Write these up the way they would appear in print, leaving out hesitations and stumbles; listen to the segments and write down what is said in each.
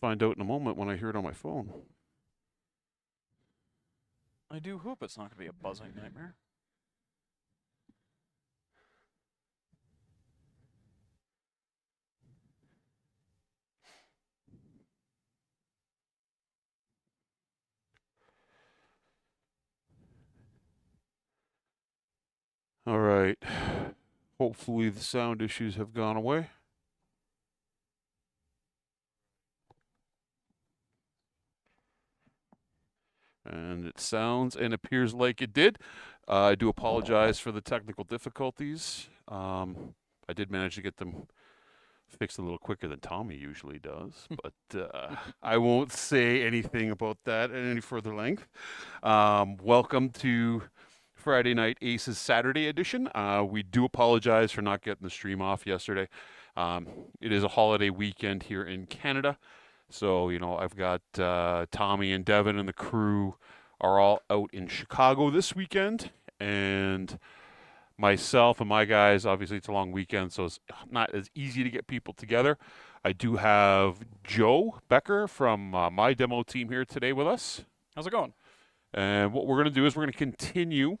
find out in a moment when I hear it on my phone. I do hope it's not going to be a buzzing nightmare. All right. Hopefully the sound issues have gone away. And it sounds and appears like it did. I do apologize for the technical difficulties. I did manage to get them fixed a little quicker than Tommy usually does, but I won't say anything about that at any further length. Welcome to Friday Night Aces Saturday edition. We do apologize for not getting the stream off yesterday. It is a holiday weekend here in Canada. So, I've got Tommy and Devin and the crew are all out in Chicago this weekend. And myself and my guys, obviously it's a long weekend, so it's not as easy to get people together. I do have Joe Becker from my demo team here today with us. How's it going? And what we're going to do is we're going to continue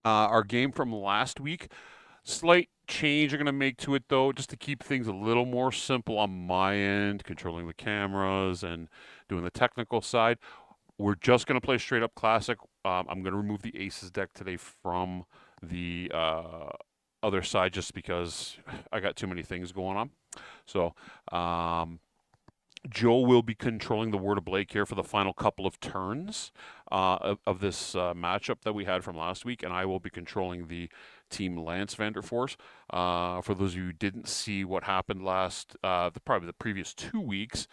our game from last week. Slight change I'm going to make to it, though, just to keep things a little more simple on my end, controlling the cameras and doing the technical side. We're just going to play straight up classic. I'm going to remove the aces deck today from the other side just because I got too many things going on. So Joe will be controlling the Word of Blake here for the final couple of turns of this matchup that we had from last week, and I will be controlling the Team Lance Vanderforce. For those of you who didn't see what happened probably the previous 2 weeks,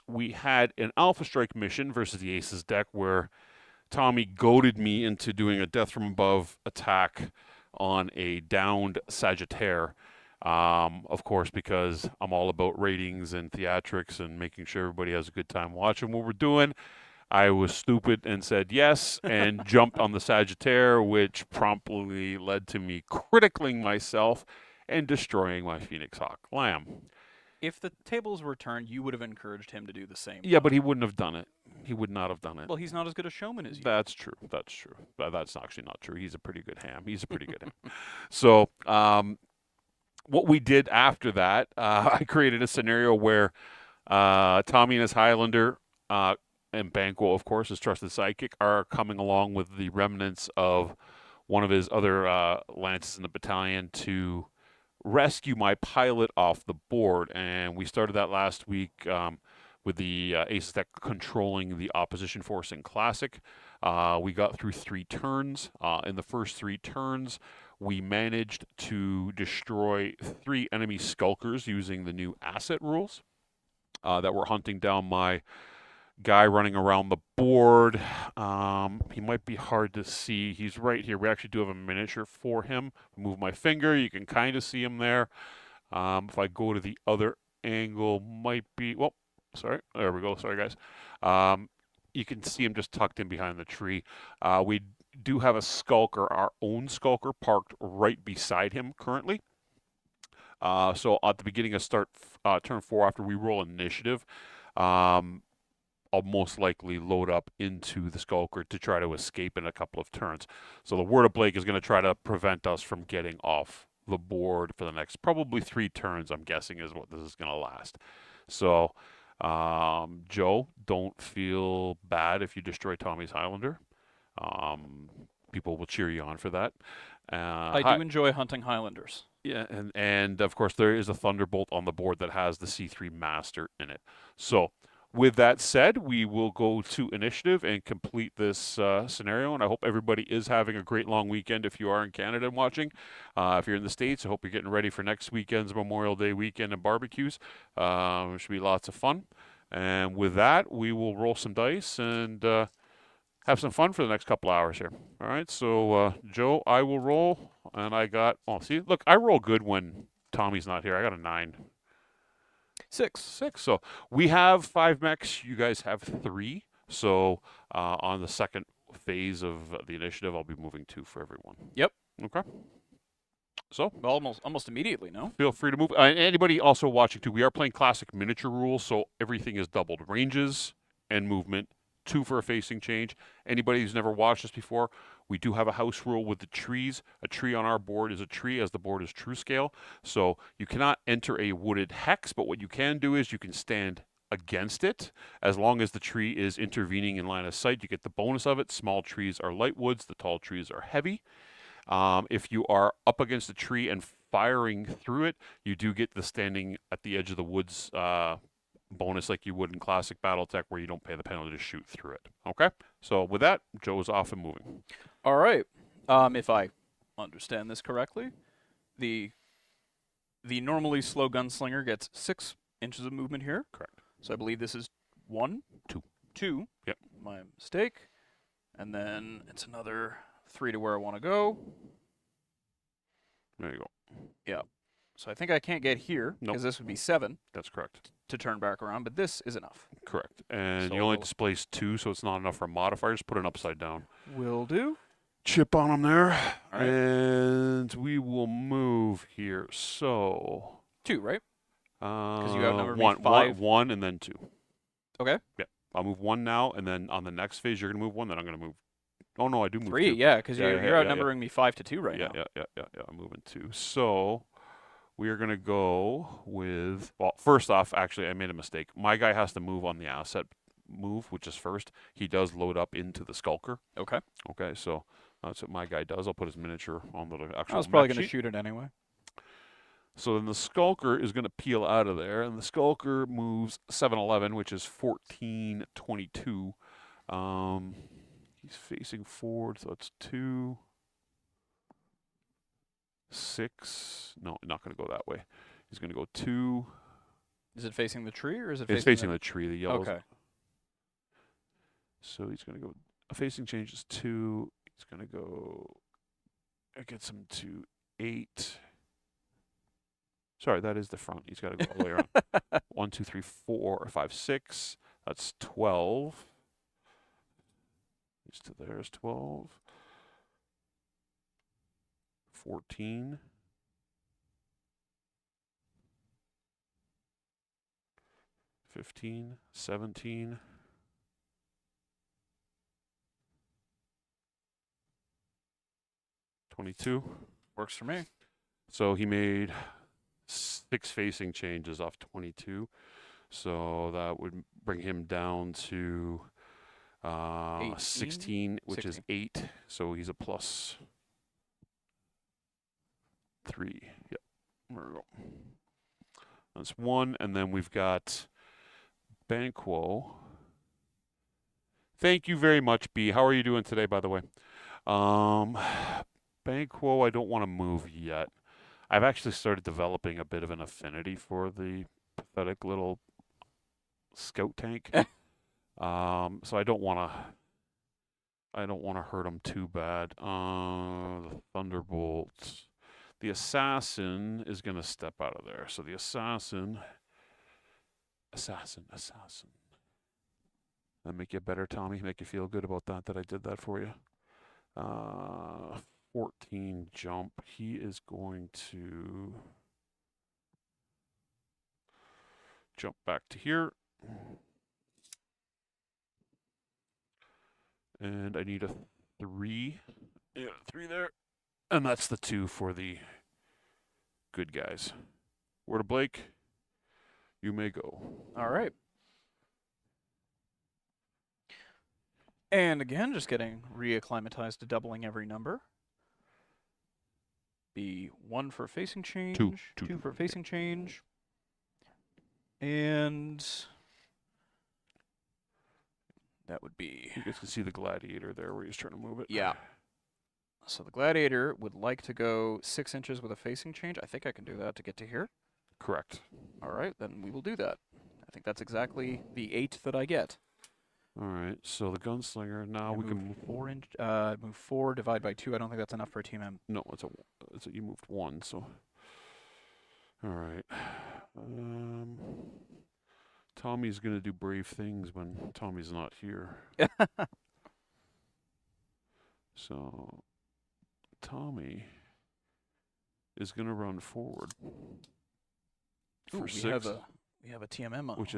we had an Alpha Strike mission versus the Aces deck where Tommy goaded me into doing a Death from Above attack on a downed Sagittaire. Of course, because I'm all about ratings and theatrics and making sure everybody has a good time watching what we're doing. I was stupid and said yes and jumped on the Sagittaire, which promptly led to me criticling myself and destroying my Phoenix Hawk Lamb. If the tables were turned, you would have encouraged him to do the same. Yeah, but he wouldn't have done it. He would not have done it. Well, he's not as good a showman as you. That's true. That's true. That's actually not true. He's a pretty good ham. He's a pretty good ham. So, what we did after that, I created a scenario where Tommy and his Highlander and Banquo, of course, his trusted sidekick, are coming along with the remnants of one of his other lances in the battalion to rescue my pilot off the board. And we started that last week with the Aces deck controlling the opposition force in Classic. We got through 3 turns. In the first 3 turns, we managed to destroy 3 enemy skulkers using the new asset rules that were hunting down my guy running around the board. He might be hard to see. He's right here. We actually do have a miniature for him. Move my finger. You can kind of see him there. If I go to the other angle, might be... Well, sorry. There we go. Sorry, guys. You can see him just tucked in behind the tree. We do have a skulker, our own skulker, parked right beside him currently. So at the beginning of turn 4, after we roll initiative, I'll most likely load up into the skulker to try to escape in a couple of turns. So the Word of Blake is going to try to prevent us from getting off the board for the next probably 3 turns, I'm guessing, is what this is going to last. So, Joe, don't feel bad if you destroy Tommy's Highlander. People will cheer you on for that. I do enjoy hunting Highlanders. Yeah, and of course there is a Thunderbolt on the board that has the C3 Master in it. So with that said, we will go to initiative and complete this scenario, and I hope everybody is having a great long weekend if you are in Canada and watching. If you're in the States, I hope you're getting ready for next weekend's Memorial Day weekend and barbecues. It should be lots of fun. And with that, we will roll some dice and have some fun for the next couple hours here. All right, so Joe, I will roll, and I got, see, look, I roll good when Tommy's not here. I got a 9. 6. So we have 5 mechs. You guys have 3. So on the second phase of the initiative, I'll be moving 2 for everyone. Yep. Okay. So Almost immediately, no? feel free to move. Anybody also watching too, we are playing classic miniature rules, so everything is doubled. Ranges and movement, 2 for a facing change. Anybody who's never watched this before, we do have a house rule with the trees. A tree on our board is a tree as the board is true scale. So you cannot enter a wooded hex, but what you can do is you can stand against it. As long as the tree is intervening in line of sight, you get the bonus of it. Small trees are light woods, the tall trees are heavy. If you are up against a tree and firing through it, you do get the standing at the edge of the woods bonus like you would in classic Battletech, where you don't pay the penalty to shoot through it. Okay? So with that, Joe's off and moving. All right. If I understand this correctly, the normally slow gunslinger gets 6 inches of movement here. Correct. So I believe this is 1? 2. 2. Yep. My mistake. And then it's another 3 to where I want to go. There you go. Yeah. So I think I can't get here because this would be 7 That's correct. to turn back around, but this is enough. Correct. And So you only we'll- displace 2, so it's not enough for modifiers. Put an upside down. Will do. Chip on them there. All right. And we will move here. So 2, right? you outnumbered me one, 5. one, and then 2. Okay. Yeah. I'll move 1 now, and then on the next phase, you're going to move 1, then I'm going to move. Oh, no, I do move 3, 2. yeah, because Yeah, you're, yeah, you're yeah, outnumbering me 5 to 2 right yeah, now. yeah. I'm moving 2. So we are going to go with, well, first off, actually, I made a mistake. My guy has to move on the asset move, which is first. He does load up into the skulker. Okay. Okay, so that's what my guy does. I'll put his miniature on the actual I was probably map going to sheet. shoot it anyway. So then the skulker is going to peel out of there, and the skulker moves 7-11, which is 14-22. He's facing forward, so that's 2, 6. No, not going to go that way. He's going to go 2. Is it facing the tree or is it It's facing the tree. The yellow. Okay. So he's going to go. A facing change is 2. He's going to go. It gets him to 8. Sorry, that is the front. He's got to go all the way around. 1, 2, 3, 4, 5, 6. That's 12. He's to there's 12. 14. 15, 17. 22. Works for me. So he made 6 facing changes off 22. So that would bring him down to 18? 16, which 16. is 8. So he's a plus 3. Yep. There we go. That's 1. And then we've got Banquo. Thank you very much, B. How are you doing today, by the way? Banquo, I don't want to move yet. I've actually started developing a bit of an affinity for the pathetic little scout tank. So I don't want to hurt him too bad. The Thunderbolt. The assassin is going to step out of there. So the assassin. That make you better, Tommy? Make you feel good about that I did that for you? 14 jump. He is going to jump back to here. And I need a 3. Yeah, 3 there. And that's the 2 for the good guys. Word of Blake, you may go. All right. And again, just getting reacclimatized to doubling every number. Be 1 for facing change. 2 for facing change. And that would be... You guys can see the gladiator there where he's trying to move it. Yeah. So the gladiator would like to go 6 inches with a facing change. I think I can do that to get to here. Correct. All right, then we will do that. I think that's exactly the 8 that I get. All right, so the gunslinger, now And we can move 4 inch. Move 4, divide by 2. I don't think that's enough for a team M. No, it's a you moved 1, so. All right. Tommy's going to do brave things when Tommy's not here. So, Tommy is going to run forward Ooh, for we 6, have a TMM on. which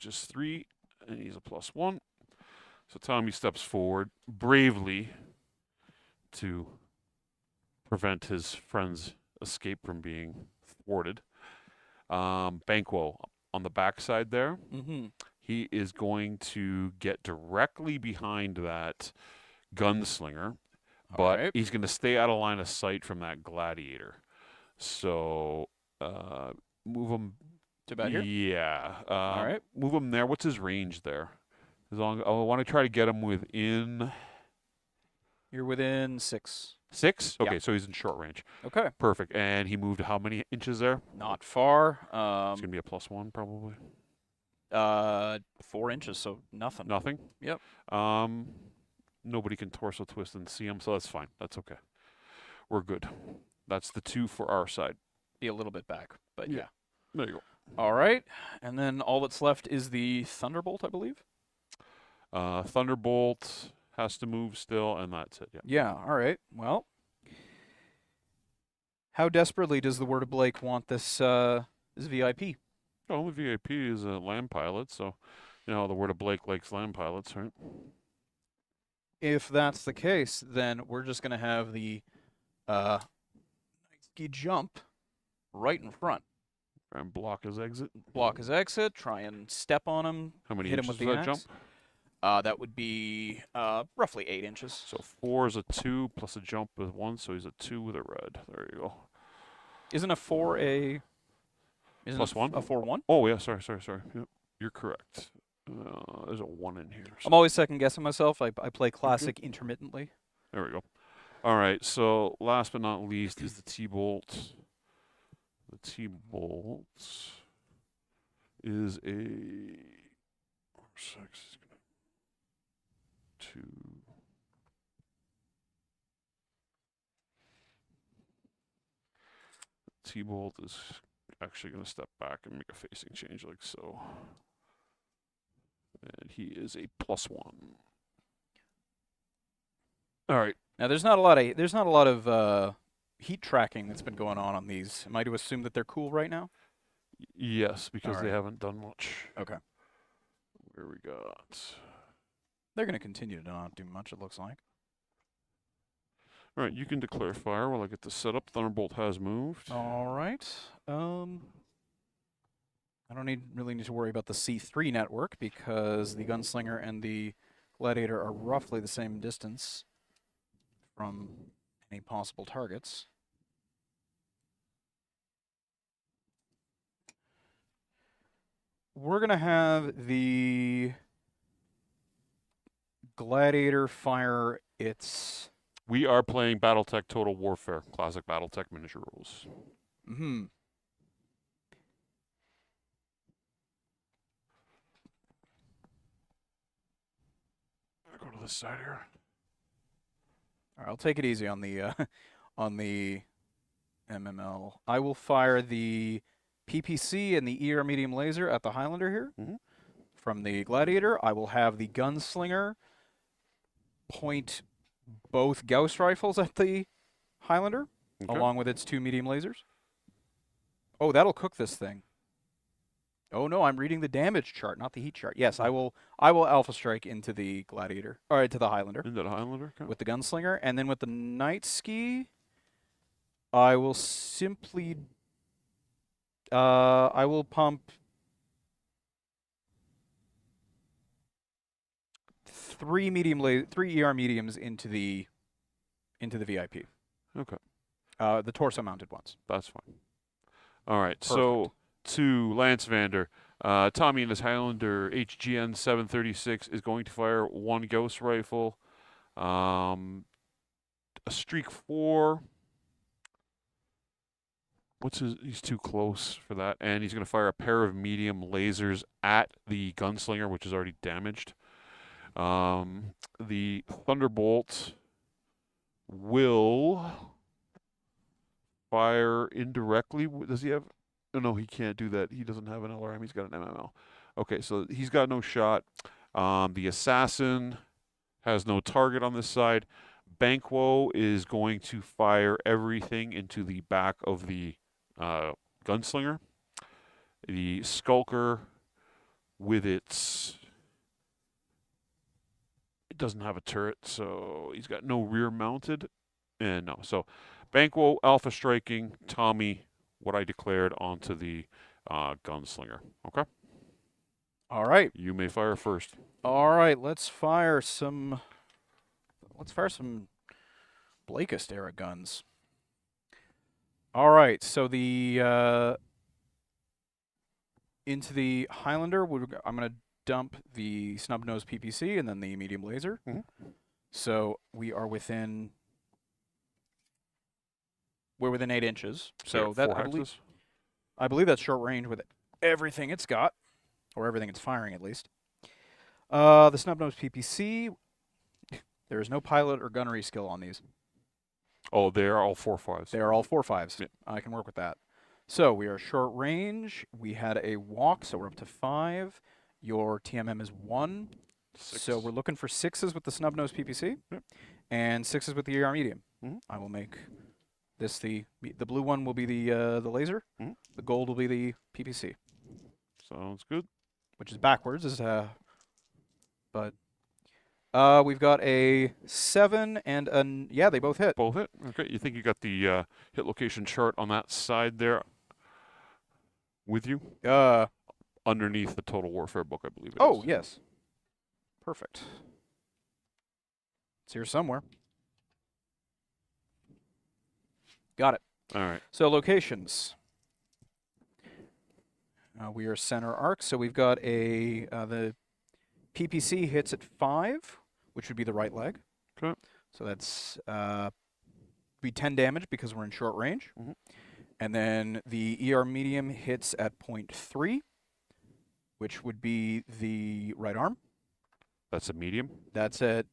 is 3, and he's a +1. So Tommy steps forward bravely to prevent his friend's escape from being thwarted. Banquo on the backside there. Mm-hmm. He is going to get directly behind that gunslinger, but Alright. he's going to stay out of line of sight from that gladiator. So move him. To about here? Yeah. All right. Move him there. What's his range there? As long I want to try to get him within You're within 6. 6. Okay, Yeah. so he's in short range. Okay. Perfect. And he moved how many inches there? Not far. It's gonna be a +1 probably. 4 inches, so nothing. Nothing. Yep. Nobody can torso twist and see him, so that's fine. That's okay. We're good. That's the 2 for our side. Be a little bit back, but Yeah. yeah. There you go. All right. And then all that's left is the Thunderbolt, I believe. Thunderbolt has to move still, and that's it. Yeah. Yeah. All right. Well, how desperately does the Word of Blake want this VIP? Oh, the VIP is a land pilot, so the word of Blake likes land pilots, right? If that's the case, then we're just going to have the Nike jump right in front. And block his exit. Block his exit, try and step on him, How many hit him inches with is the that axe. jump? That would be roughly 8 inches. So 4 is a 2 plus a jump is 1, so he's a 2 with a red. There you go. Isn't a 4 a... Isn't +1? A 4-1? Oh yeah, sorry. Yep, you're correct. There's a 1 in here. So I'm always second guessing myself. I play classic intermittently. there we go. All right. So last but not least is the T-bolt. The T-bolt is a 6. 2. T-bolt is actually going to step back and make a facing change like so. And he is a +1. All right. Now there's not a lot of heat tracking that's been going on these. Am I to assume that they're cool right now? Yes, because they Alright. haven't done much. Okay. Where we got. They're going to continue to not do much, it looks like. All right, you can declare fire while I get this set up. Thunderbolt has moved. All right. I don't really need to worry about the C3 network because the gunslinger and the gladiator are roughly the same distance from any possible targets. We're going to have the gladiator fire its... We are playing Battletech Total Warfare, classic Battletech miniature rules. Mm-hmm. I'll go to this side here. All right, I'll take it easy on the MML. I will fire the PPC and the ER medium laser at the Highlander here. Mhm. From the Gladiator, I will have the gunslinger point both Gauss rifles at the Highlander, Okay. along with its 2 medium lasers. Oh, that'll cook this thing. Oh no, I'm reading the damage chart, not the heat chart. Yes, I will alpha strike into the Gladiator, or into the Highlander. Into the Highlander? Okay. With the gunslinger, and then with the night ski, I will simply I will pump 3 ER mediums into the VIP. Okay. The torso mounted ones. That's fine. All right. So to Lance Vander, Tommy and his Highlander HGN 736 is going to fire 1 Gauss rifle, a Streak 4. He's too close for that, and he's going to fire a pair of medium lasers at the gunslinger, which is already damaged. The Thunderbolt will fire indirectly. Does he have? Oh, no, he can't do that. He doesn't have an LRM. He's got an MML. Okay, so he's got no shot. The Assassin has no target on this side. Banquo is going to fire everything into the back of the gunslinger. The Skulker, with its, it doesn't have a turret, so he's got no rear mounted, and no. So Banquo alpha striking Tommy, what I declared, onto the gunslinger. Okay, All right. you may fire first. All right. Let's fire some Blakist era guns. All right. So the into the Highlander, I'm going to dump the snub nose PPC and then the medium laser. Mhm. So we're within 8 inches. So Four that hexes. I believe that's short range with everything it's got, or everything it's firing at least. The snub nose PPC. There is no pilot or gunnery skill on these. Oh, they are all 4.5s. They are all 4.5s. Yeah. I can work with that. So we are short range. We had a walk, so we're up to 5. Your TMM is 1. 6. So we're looking for 6s with the snub nose PPC, Yep. and 6s with the AR medium. Mhm. I will make this the blue one will be the laser. Mhm. The gold will be the PPC, Sounds good. which is backwards. But we've got a 7 and yeah, they both hit. Both hit. Okay, you think you got the hit location chart on that side there with you? Underneath the Total Warfare book, I believe it is. Oh, yes. Perfect. It's here somewhere. Got it. All right. So locations. We are center arc, so we've got the PPC hits at 5, which would be the right leg. Okay. So that's be 10 damage because we're in short range. Mhm. And then the ER medium hits at 0.3, which would be the right arm. That's a medium. That's the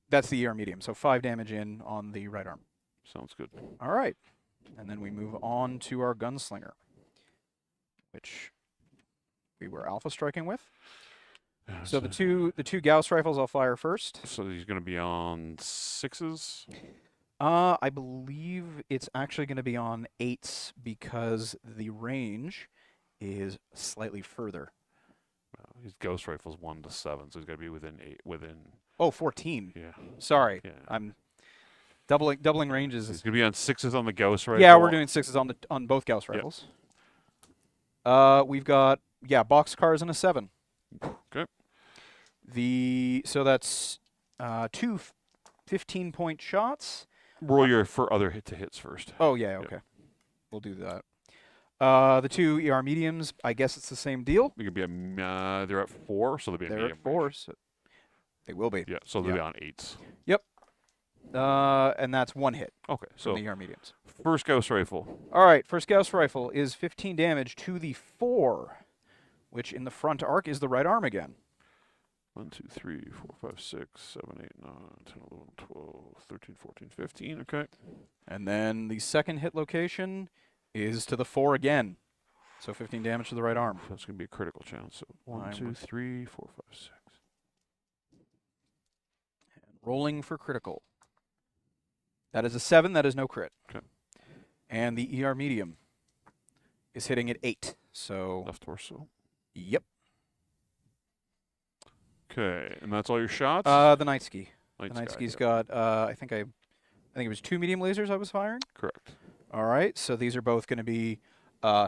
ER medium, so 5 damage in on the right arm. Sounds good. All right. And then we move on to our gunslinger, which we were alpha striking with. So the two Gauss rifles I'll fire first. So he's going to be on 6s. I believe it's actually going to be on 8s because the range is slightly further. His ghost rifle's 1 to 7, so he's got to be within 8. Oh, 14. Yeah. Sorry. Yeah. I'm doubling ranges. He's going to be on 6s on the ghost rifle. Yeah, we're doing 6s on both Gauss rifles. We've got boxcars and a 7. Okay. So that's 2 15-point shots. Roll your for other hit to hits first. Oh yeah, okay. We'll do that. The two ER mediums, I guess it's the same deal. You could be they're at 4, so they'll be a They're medium at 4, range. so they will be. Yeah, so they'll be on 8s. And that's 1 hit Okay, from so the ER mediums. first ghost rifle. All right, first Gauss rifle is 15 damage to the 4, which in the front arc is the right arm again. 1, 2, 3, 4, 5, 6, 7, 8, 9, 10, 11, 12, 13, 14, 15. Okay. And then the second hit location is to the 4 again. So 15 damage to the right arm. That's going to be a critical chance. So 1, I'm 2, with- 3, 4, 5, 6. Rolling for critical. That is a 7. That is no crit. Okay. And the ER medium is hitting at 8. So, Left torso. yep. Okay, and that's all your shots? The night ski. Light The night sky, ski's yeah. got, I think it was 2 medium lasers I was firing. Correct. All right. So these are both going to be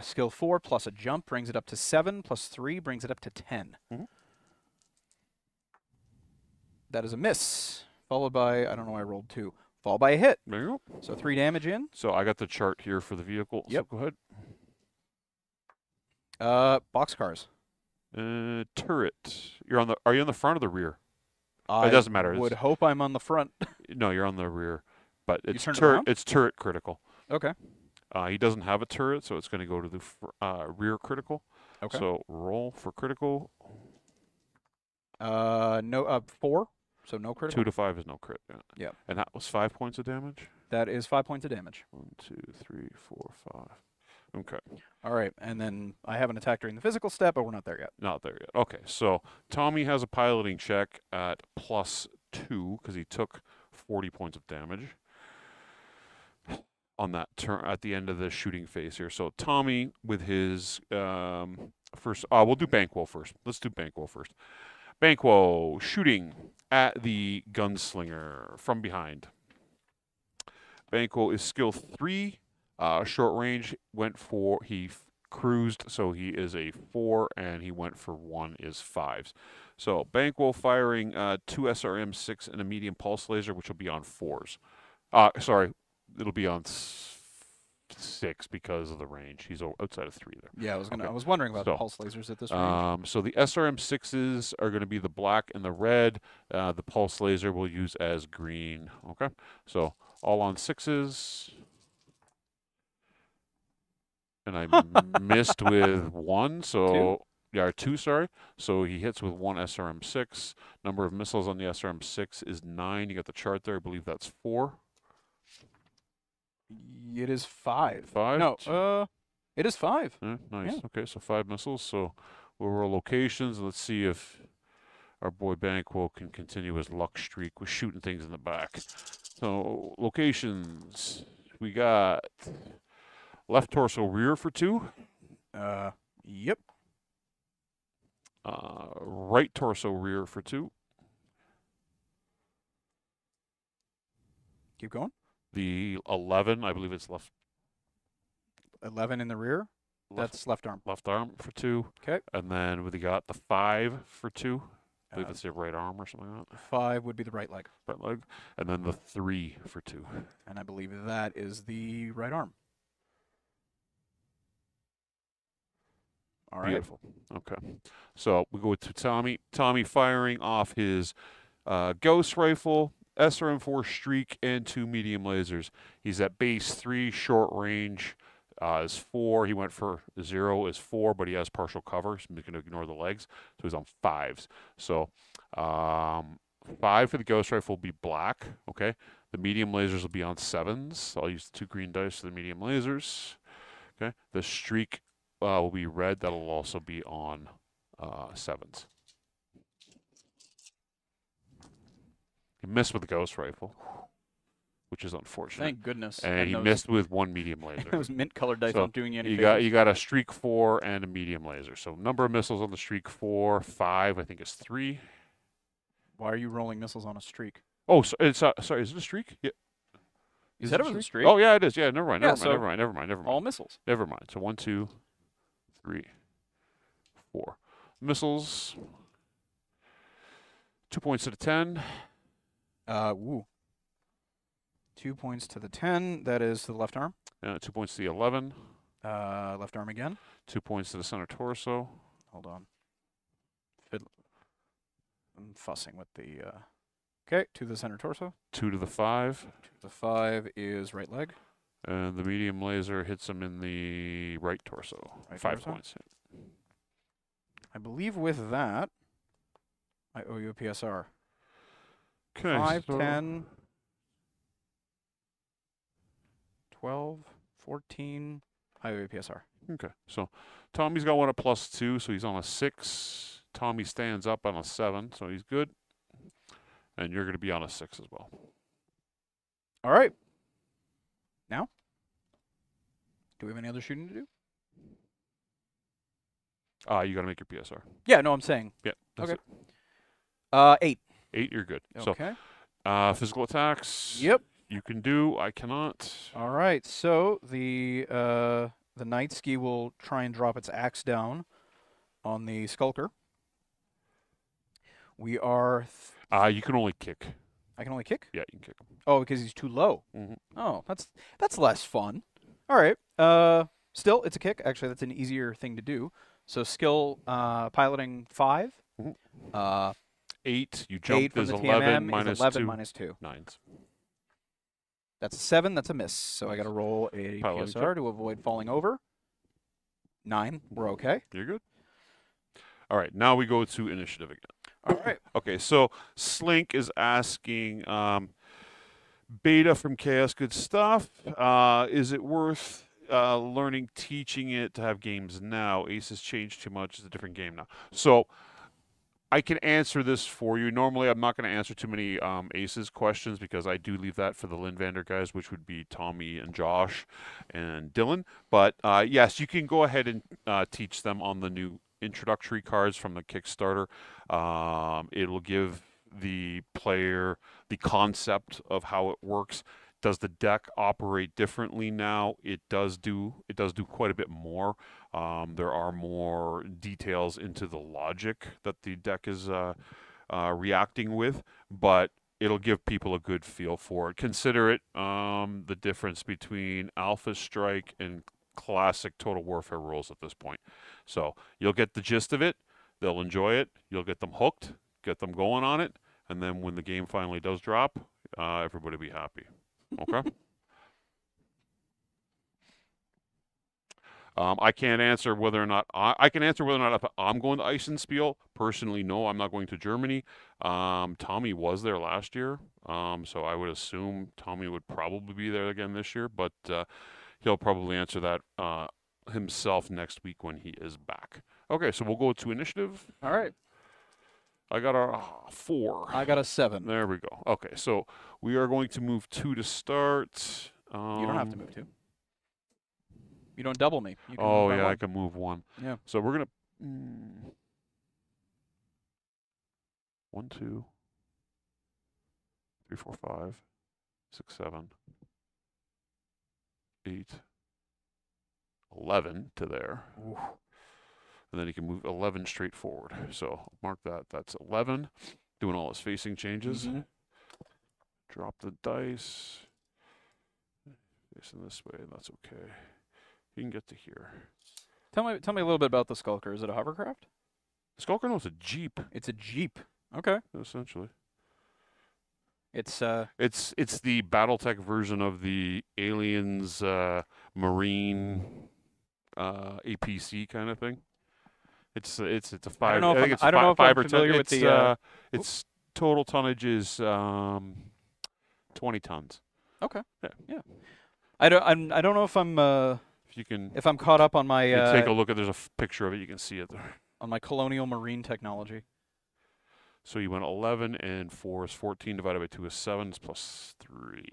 skill 4 plus a jump brings it up to 7 plus 3 brings it up to 10. Mhm. That is a miss, followed by, I don't know why I rolled 2, followed by a hit. There you go. So 3 damage in. So I got the chart here for the vehicle. Yep. So go ahead. Boxcars. Turret. Are you on the front or the rear? I doesn't matter. would hope I'm on the front. No, you're on the rear. But You it's turned it turret. around? It's turret critical. Okay. He doesn't have a turret, so it's going to go to the rear critical. Okay. So roll for critical. No, 4. So no critical. 2 to 5 is no crit. Yeah. Yep. And that was 5 points of damage. That is 5 points of damage. 1, 2, 3, 4, 5. Okay. All right. And then I haven't attacked during the physical step, but we're not there yet. Not there yet. Okay. So Tommy has a piloting check at +2 because he took 40 points of damage on that turn at the end of the shooting phase here. So Tommy with his first. We'll do Banquo first. Let's do Banquo first. Banquo shooting at the gunslinger from behind. Banquo is skill 3, short range. He cruised, so he is a 4, and he went for 1 is 5s. So Banquo firing 2 SRM6 and a medium pulse laser, which will be on 4s. Sorry, it'll be on 6 because of the range. He's outside of 3 there. Yeah, Okay. I was wondering about So, pulse lasers at this range. So the SRM6s are going to be the black and the red. The pulse laser we'll use as green. Okay, so all on 6s. And I missed with 1, so yeah, 2. Sorry. So he hits with 1 SRM6. Number of missiles on the SRM6 is 9. You got the chart there. I believe that's 4. It is 5. 5. No, it is 5. Nice. Yeah. Okay, so 5 missiles. So we'll roll locations. Let's see if our boy Banquo can continue his luck streak with shooting things in the back. So locations, we got left torso rear for 2. Yep. Right torso rear for 2. Keep going. The 11, I believe it's left 11 in the rear. That's left arm. left arm for 2. Okay. And then we got the 5 for 2. I believe Uh, it's the right arm or something like that. 5 would be the right leg. Right leg. And then the 3 for 2. And I believe that is the right arm. All right. Beautiful. Okay. So we go to Tommy. Tommy firing off his ghost rifle, SRM4 streak, and 2 medium lasers. He's at base 3, short range is 4. He went for 0 is 4, but he has partial cover, so he's going to ignore the legs. So he's on 5s. So 5 for the ghost rifle will be black. Okay. The medium lasers will be on 7s. So I'll use the 2 green dice for the medium lasers. Okay. The streak will be red. That'll also be on 7s. He missed with the ghost rifle, which is unfortunate. Thank goodness. And he missed with 1 medium laser. Those mint colored dice So aren't doing you any you favors. got a streak 4 and a medium laser. So number of missiles on the streak 4, 5. I think it's 3. Why are you rolling missiles on a streak? Oh, so it's sorry. Is it a streak? Yeah. You Is said it it was a streak. Oh yeah, it is. Yeah, never mind. Yeah, Never mind. so Never mind. Never mind. Never mind. all missiles. Never mind. So 1, 2, 3, 4 missiles. 2 points to the 10. Woo. 2 points to the 10. That is to the left arm. 2 points to the 11. Left arm again. 2 points to the center torso. Hold on. I'm fussing with the. Okay, to the center torso. 2 to the 5. To the 5 is right leg. And the medium laser hits him in the right torso. Right 5 torso? points. I believe with that, I owe you a PSR. Okay. 5, so 10, 12, 14. I owe you a PSR. Okay. So Tommy's got one at +2, so he's on a 6. Tommy stands up on a 7, so he's good. And you're going to be on a 6 as well. All right. Now, do we have any other shooting to do? You got to make your PSR. Yeah, no, I'm saying. Yeah. That's Okay. it. 8. 8, you're good. Okay. So physical attacks. Yep. You can do. I cannot. All right. So the night ski will try and drop its axe down on the skulker. We are. You can only kick. I can only kick. Yeah, you can kick him. Oh, because he's too low. Mhm. Oh, that's less fun. All right. Still, it's a kick. Actually, that's an easier thing to do. So skill piloting 5. Mhm. 8. You 8 jump from is the 11 TMM minus is 11 2. minus 2. 9s. That's a 7. That's a miss. So I got to roll a Pilot PSR to avoid falling over. 9. We're okay. You're good. All right. Now we go to initiative again. All right. Okay, so Slink is asking Beta from Chaos Good Stuff. Is it worth learning, teaching it to have games now? Ace has changed too much. It's a different game now. So I can answer this for you. Normally, I'm not going to answer too many aces questions because I do leave that for the Lindvander guys, which would be Tommy and Josh and Dylan. But yes, you can go ahead and teach them on the new introductory cards from the Kickstarter. It'll give the player the concept of how it works. Does the deck operate differently now? It does do quite a bit more. There are more details into the logic that the deck is reacting with, but it'll give people a good feel for it. Consider it the difference between Alpha Strike and classic Total Warfare rules at this point. So you'll get the gist of it. They'll enjoy it. You'll get them hooked, get them going on it, and then when the game finally does drop, everybody will be happy. Okay. I can't answer whether or not I can answer whether or not if I'm going to Eisenspiel. Personally, no, I'm not going to Germany. Tommy was there last year, so I would assume Tommy would probably be there again this year, but he'll probably answer that himself next week when he is back. Okay, so we'll go to initiative. All right. I got a 4. I got a 7. There we go. Okay, so we are going to move 2 to start. You don't have to move 2. You don't double me. You can Oh move by yeah, I 1. can move 1. Yeah. So we're gonna 1, 2, 3, 4, 5, 6, 7, 8, 11 to there. Ooh. And then he can move 11 straight forward. So mark that. That's 11. Doing all his facing changes. Mm-hmm. Drop the dice. Facing this way. That's okay. You can get to here. Tell me a little bit about the Skulker. Is it a hovercraft? The Skulker, no, it's a Jeep, It's a Jeep. Okay. essentially. It's It's the Battletech version of the Aliens Marine APC kind of thing. It's a 5. I don't know if think I'm, it's I don't know if I'm 5 or 10. familiar with It's the. its total tonnage is 20 tons. Okay. Yeah. I don't know if I'm caught up on my You take a look at. There's a picture of it. You can see it there. on my colonial marine technology. So you went 11 and 4 is 14 divided by 2 is 7 is plus 3.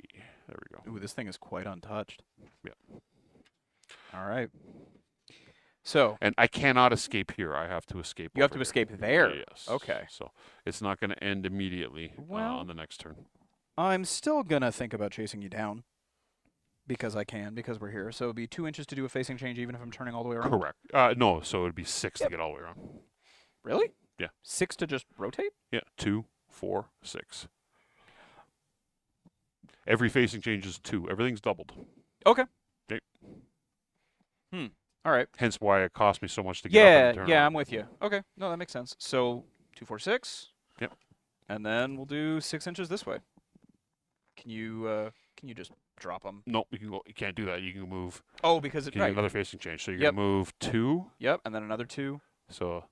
There we go. Ooh, this thing is quite untouched. Yeah. All right. So And I cannot escape here. I have to escape. you have over to here. escape there. Yes. Okay. So it's not going to end immediately Well- on the next turn. I'm still gonna think about chasing you down because we're here. So it'd be 2 inches to do a facing change, even if I'm turning all the way around. Correct. No, so it'd be 6 to get all the way around. Really? Yeah. 6 to just rotate? Yeah, 2, 4, 6. Every facing change is 2. Everything's doubled. Okay. Okay. All right. Hence why it cost me so much to get up and turn Yeah, around. I'm with you. Okay. No, that makes sense. So 2, 4, 6. Yep. And then we'll do 6 inches this way. Can you just drop them? No, you can't do that. You can move. Oh, because You it can right. do another facing change. So you're Yep. gonna move 2. Yep, and then another 2. So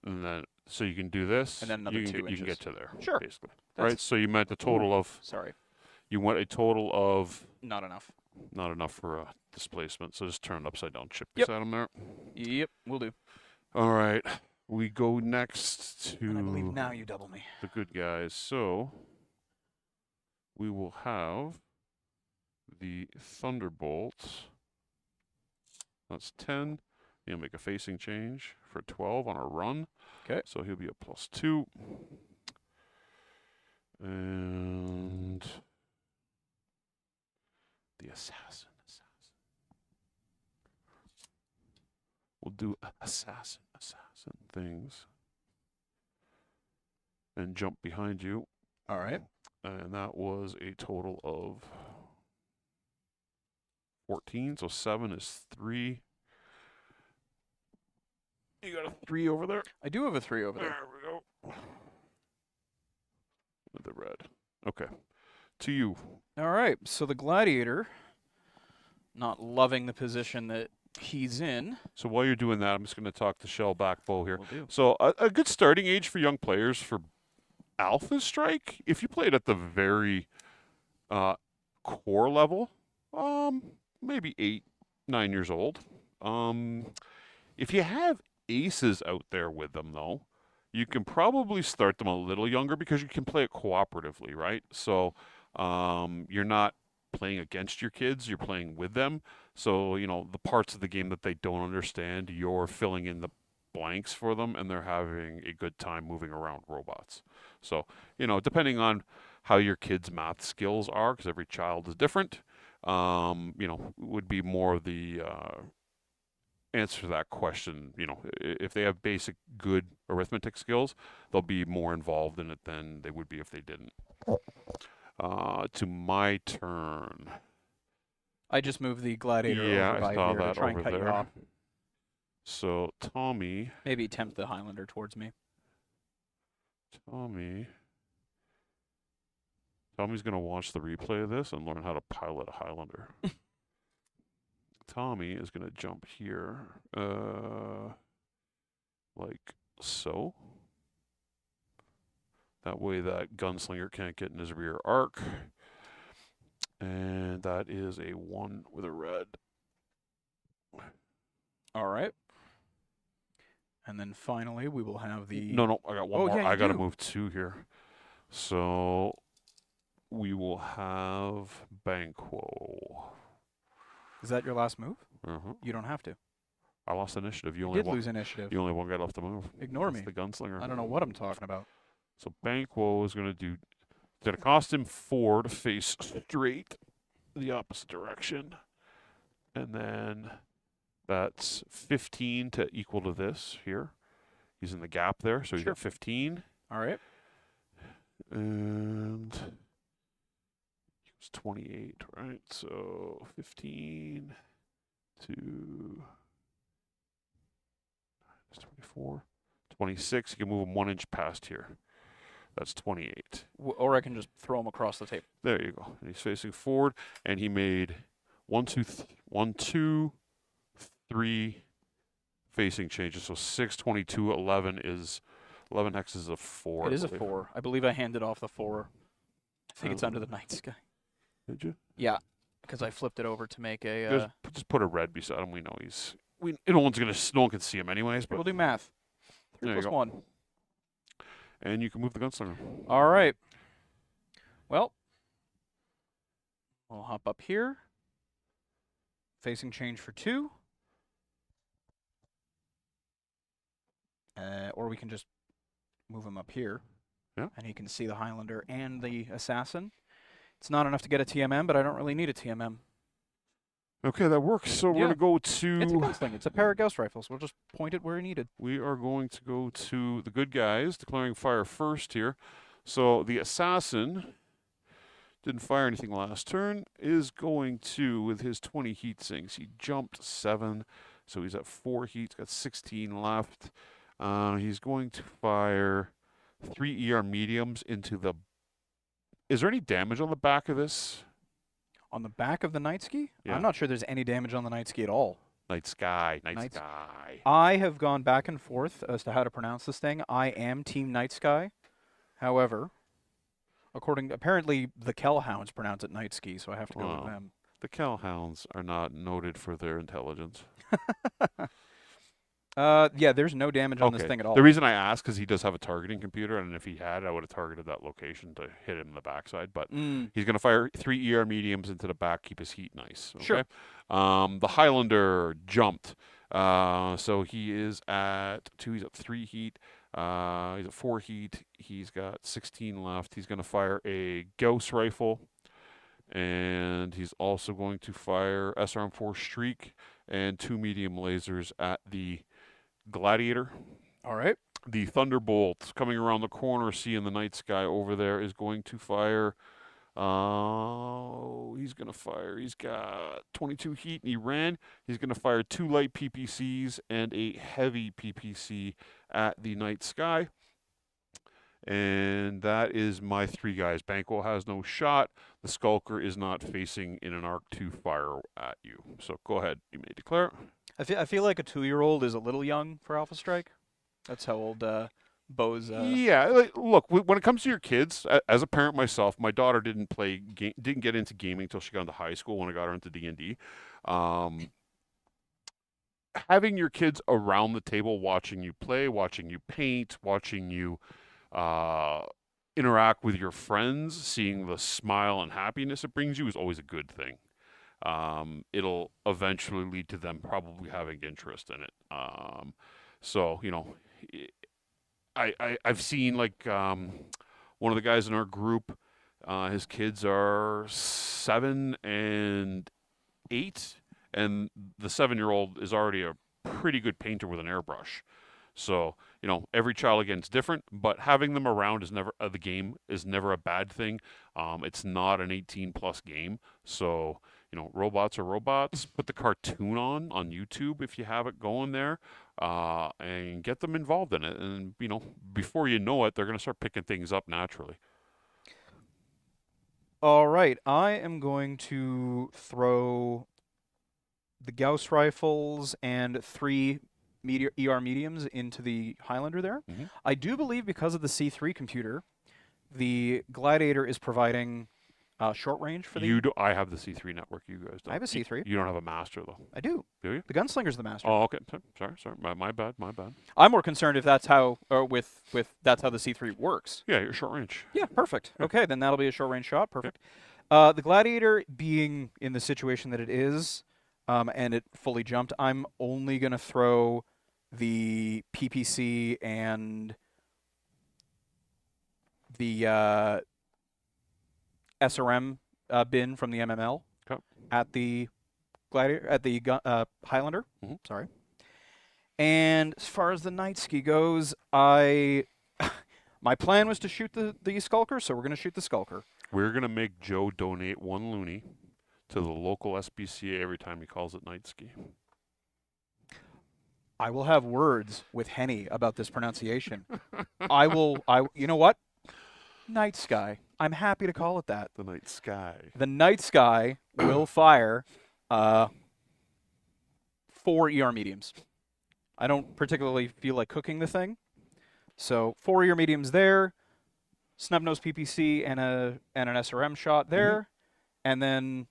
you can do this. And then another you can 2 get, You can inches. get to there. Sure. Basically. That's- Right. So you meant a total of. Sorry. You want a total of Not enough. not enough for a displacement. So just turn it upside down. Chip Yep. beside him there. Yep, we'll do. All right. We go next to And I believe now you double me. the good guys. So we will have the Thunderbolt. That's 10. He'll make a facing change for 12 on a run. Okay. So he'll be a +2. And the assassin. We'll do assassin things. And jump behind you. All right. And that was a total of 14. So 7 is 3. You got a 3 over there? I do have a 3 over there. There we go. With the red. Okay. To you. All right. So the gladiator, not loving the position that he's in. So while you're doing that, I'm just going to talk to Shell Backbow here. Will do. So a good starting age for young players for Alpha Strike, if you played at the very core level, maybe 8, 9 years old. If you have aces out there with them, though, you can probably start them a little younger because you can play it cooperatively, right? So you're not playing against your kids, you're playing with them. So, the parts of the game that they don't understand, you're filling in the blanks for them and they're having a good time moving around robots. So, depending on how your kids' math skills are, because every child is different, would be more of the answer to that question. If they have basic good arithmetic skills, they'll be more involved in it than they would be if they didn't. To my turn. I just moved the gladiator Yeah, over I by saw here to that try and over cut you there. off. So Tommy. Maybe tempt the Highlander towards me. Tommy's gonna watch the replay of this and learn how to pilot a Highlander. Tommy is gonna jump here, like so. That way that gunslinger can't get in his rear arc. And that is a 1 with a red. All right. And then finally, we will have the... No, I got one more. Yeah, I got to do. move 2 here. So we will have Banquo. Is that your last move? Uh-huh. You don't have to. I lost initiative. You You only did lose initiative. You only one guy left to move. Ignore That's me. the gunslinger. I don't know what I'm talking about. So Banquo is going to cost him 4 to face straight the opposite direction. And then that's 15 to equal to this here. He's in the gap there, so he's Sure. got 15. All right. And he was 28, right? So 15 to 24, 26. You can move him 1 inch past here. That's 28. Or I can just throw him across the table. There you go. And he's facing forward, and he made 1, 2, 3 facing changes. So 6, 22, 11 is 11 hex is a 4. It is a 4. I believe I handed off the 4. I think it's under the night sky. Did you? Yeah, because I flipped it over to make a... Just put a red beside him. We know no one can see him anyways. But we'll do math. 3 there you plus go. 1. And you can move the gunslinger. All right. Well, I'll hop up here. Facing change for 2. Or we can just move him up here. Yeah. And he can see the Highlander and the assassin. It's not enough to get a TMM, but I don't really need a TMM. Okay, that works. So we're going to go to... It's a gunsling. It's a pair of Gauss rifles. We'll just point it where needed. We are going to go to the good guys, declaring fire first here. So the assassin didn't fire anything last turn, is going to, with his 20 heat sinks, he jumped 7, so he's at 4 heats, got 16 left. He's going to fire 3 ER mediums into the... Is there any damage on the back of this? On the back of the night ski? Yeah. I'm not sure there's any damage on the night ski at all. Night sky. I have gone back and forth as to how to pronounce this thing. I am Team Night Sky. However, apparently the Kellhounds pronounce it Night Ski, so I have to go with them. The Kellhounds are not noted for their intelligence. Yeah, there's no damage on this thing at all. The reason I asked, because he does have a targeting computer, and if he had, I would have targeted that location to hit him in the backside. But he's going to fire 3 ER mediums into the back, keep his heat nice. Okay? Sure. The Highlander jumped. So he is at 2, he's at 3 heat. He's at 4 heat. He's got 16 left. He's going to fire a Gauss rifle. And he's also going to fire SRM-4 Streak and 2 medium lasers at the Gladiator. All right. The Thunderbolt coming around the corner, seeing the night sky over there, is going to fire. He's going to fire. He's got 22 heat and he ran. He's going to fire 2 light PPCs and a heavy PPC at the night sky. And that is my 3 guys. Banquo has no shot. The Skulker is not facing in an arc to fire at you. So go ahead. You may declare. I feel like a 2-year-old is a little young for Alpha Strike. That's how old Bo's... Yeah, look, when it comes to your kids, as a parent myself, my daughter didn't get into gaming until she got into high school when I got her into D&D. having your kids around the table watching you play, watching you paint, watching you uh, interact with your friends, seeing the smile and happiness it brings you is always a good thing. It'll eventually lead to them probably having interest in it. So, I've seen like one of the guys in our group, his kids are 7 and 8, and the 7-year-old is already a pretty good painter with an airbrush. So, every child again is different, but having them around is never the game is never a bad thing. It's not an 18 plus game, so robots are robots. Put the cartoon on YouTube if you have it going there, and get them involved in it. And before you know it, they're gonna start picking things up naturally. All right, I am going to throw the Gauss rifles and 3 ER mediums into the Highlander there. Mm-hmm. I do believe because of the C3 computer, the Gladiator is providing short range for the. You do. I have the C3 network. You guys don't. I have a C3. You don't have a master though. I do. Do you? The Gunslinger's the master. Oh, okay. Sorry. My bad. My bad. I'm more concerned if that's how, or with that's how the C3 works. Yeah, you're short range. Yeah, perfect. Yeah. Okay, then that'll be a short range shot. Perfect. The Gladiator being in the situation that it is, and it fully jumped, I'm only going to throw the PPC and the SRM bin from the MML Okay. at the Gladiator, at the Highlander. Mm-hmm. Sorry. And as far as the night ski goes, my plan was to shoot the Skulker, so we're going to shoot the Skulker. We're gonna make Joe donate 1 loony to the local SPCA every time he calls it night ski. I will have words with Henny about this pronunciation. You know what? Night Sky. I'm happy to call it that. The night sky. The Night Sky will fire 4 ER mediums. I don't particularly feel like cooking the thing. So 4 ER mediums there, snub-nose PPC and an SRM shot there, and then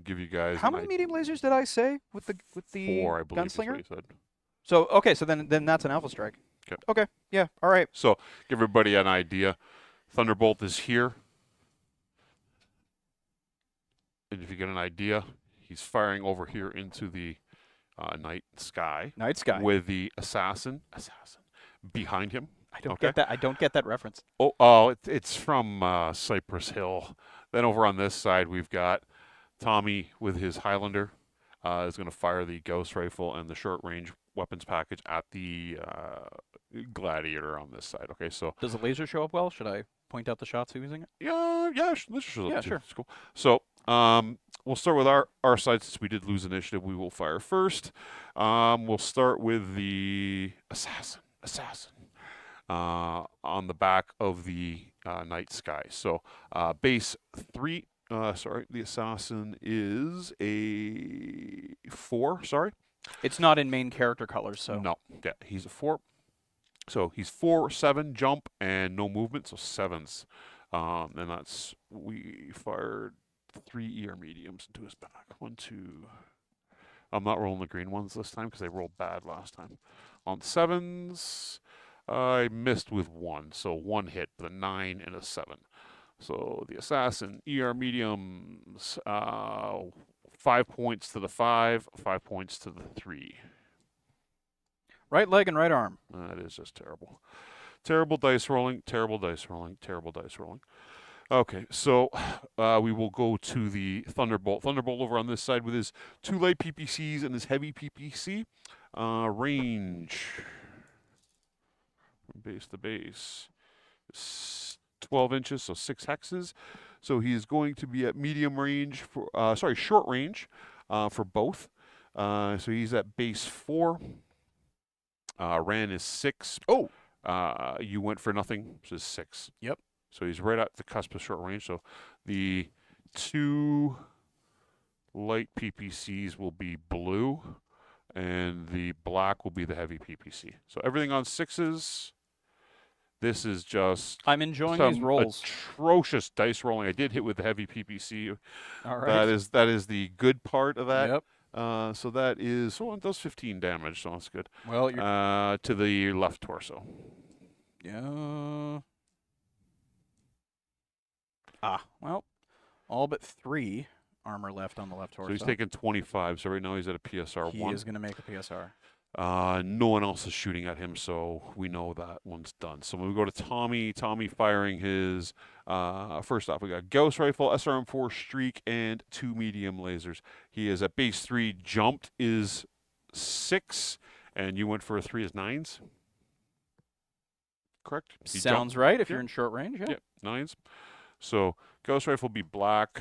Give you guys. how many medium lasers did I say with the 4, I believe. Is what Gunslinger? he said. So okay, so then that's an Alpha Strike. Okay. Okay. Yeah. All right. So give everybody an idea. Thunderbolt is here, and if you get an idea, he's firing over here into the night sky. Night Sky. With the assassin behind him. I don't okay. get that. I don't get that reference. It's from Cypress Hill. Then over on this side, we've got Tommy with his Highlander is going to fire the Gauss rifle and the short range weapons package at the Gladiator on this side. Okay, so Does the laser show up well? Should I point out the shots using it? yeah, this shows up Yeah, too. sure. It's cool. So we'll start with our side since we did lose initiative. We will fire first. We'll start with the assassin on the back of the night sky. So base 3. The assassin is a 4. Sorry. It's not in main character colors, so No. Yeah, he's a 4. So he's 4, 7 jump and no movement, so 7s. And we fired 3 ER mediums into his back. 1, 2. I'm not rolling the green ones this time because they rolled bad last time. On 7s, I missed with 1, so 1 hit with a 9 and a 7. So the assassin, ER mediums, 5 points to the 5, 5 points to the 3. right leg and right arm. That is just terrible. Terrible dice rolling, terrible dice rolling, terrible dice rolling. Okay, so we will go to the Thunderbolt. Thunderbolt over on this side with his 2 light PPCs and his heavy PPC. Range from base to base. 12 inches, so 6 hexes. So he is going to be at medium range for, short range for both. So he's at base 4. Ran is 6. Oh. You went for nothing, which is 6. Yep. So he's right at the cusp of short range. So the 2 light PPCs will be blue, and the black will be the heavy PPC. So everything on 6s. This is just I'm enjoying these some rolls. atrocious dice rolling. I did hit with the heavy PPC. All right. That is the good part of that. Yep. So that is it does 15 damage, so that's good. Well, you're. To the left torso. Yeah. Well, all but 3 armor left on the left torso. So he's taking 25. So right now he's at a PSR He 1. is going to make a PSR. No one else is shooting at him, so we know that one's done. So when we go to Tommy, Tommy firing his, first off, we got Gauss Rifle, SRM4 Streak, and 2 medium lasers. He is at base 3, jumped is 6, and you went for a 3 as 9s? Correct? He Sounds jumped. right if Yep. you're in short range, yeah. Yep, 9s. So Gauss Rifle will be black,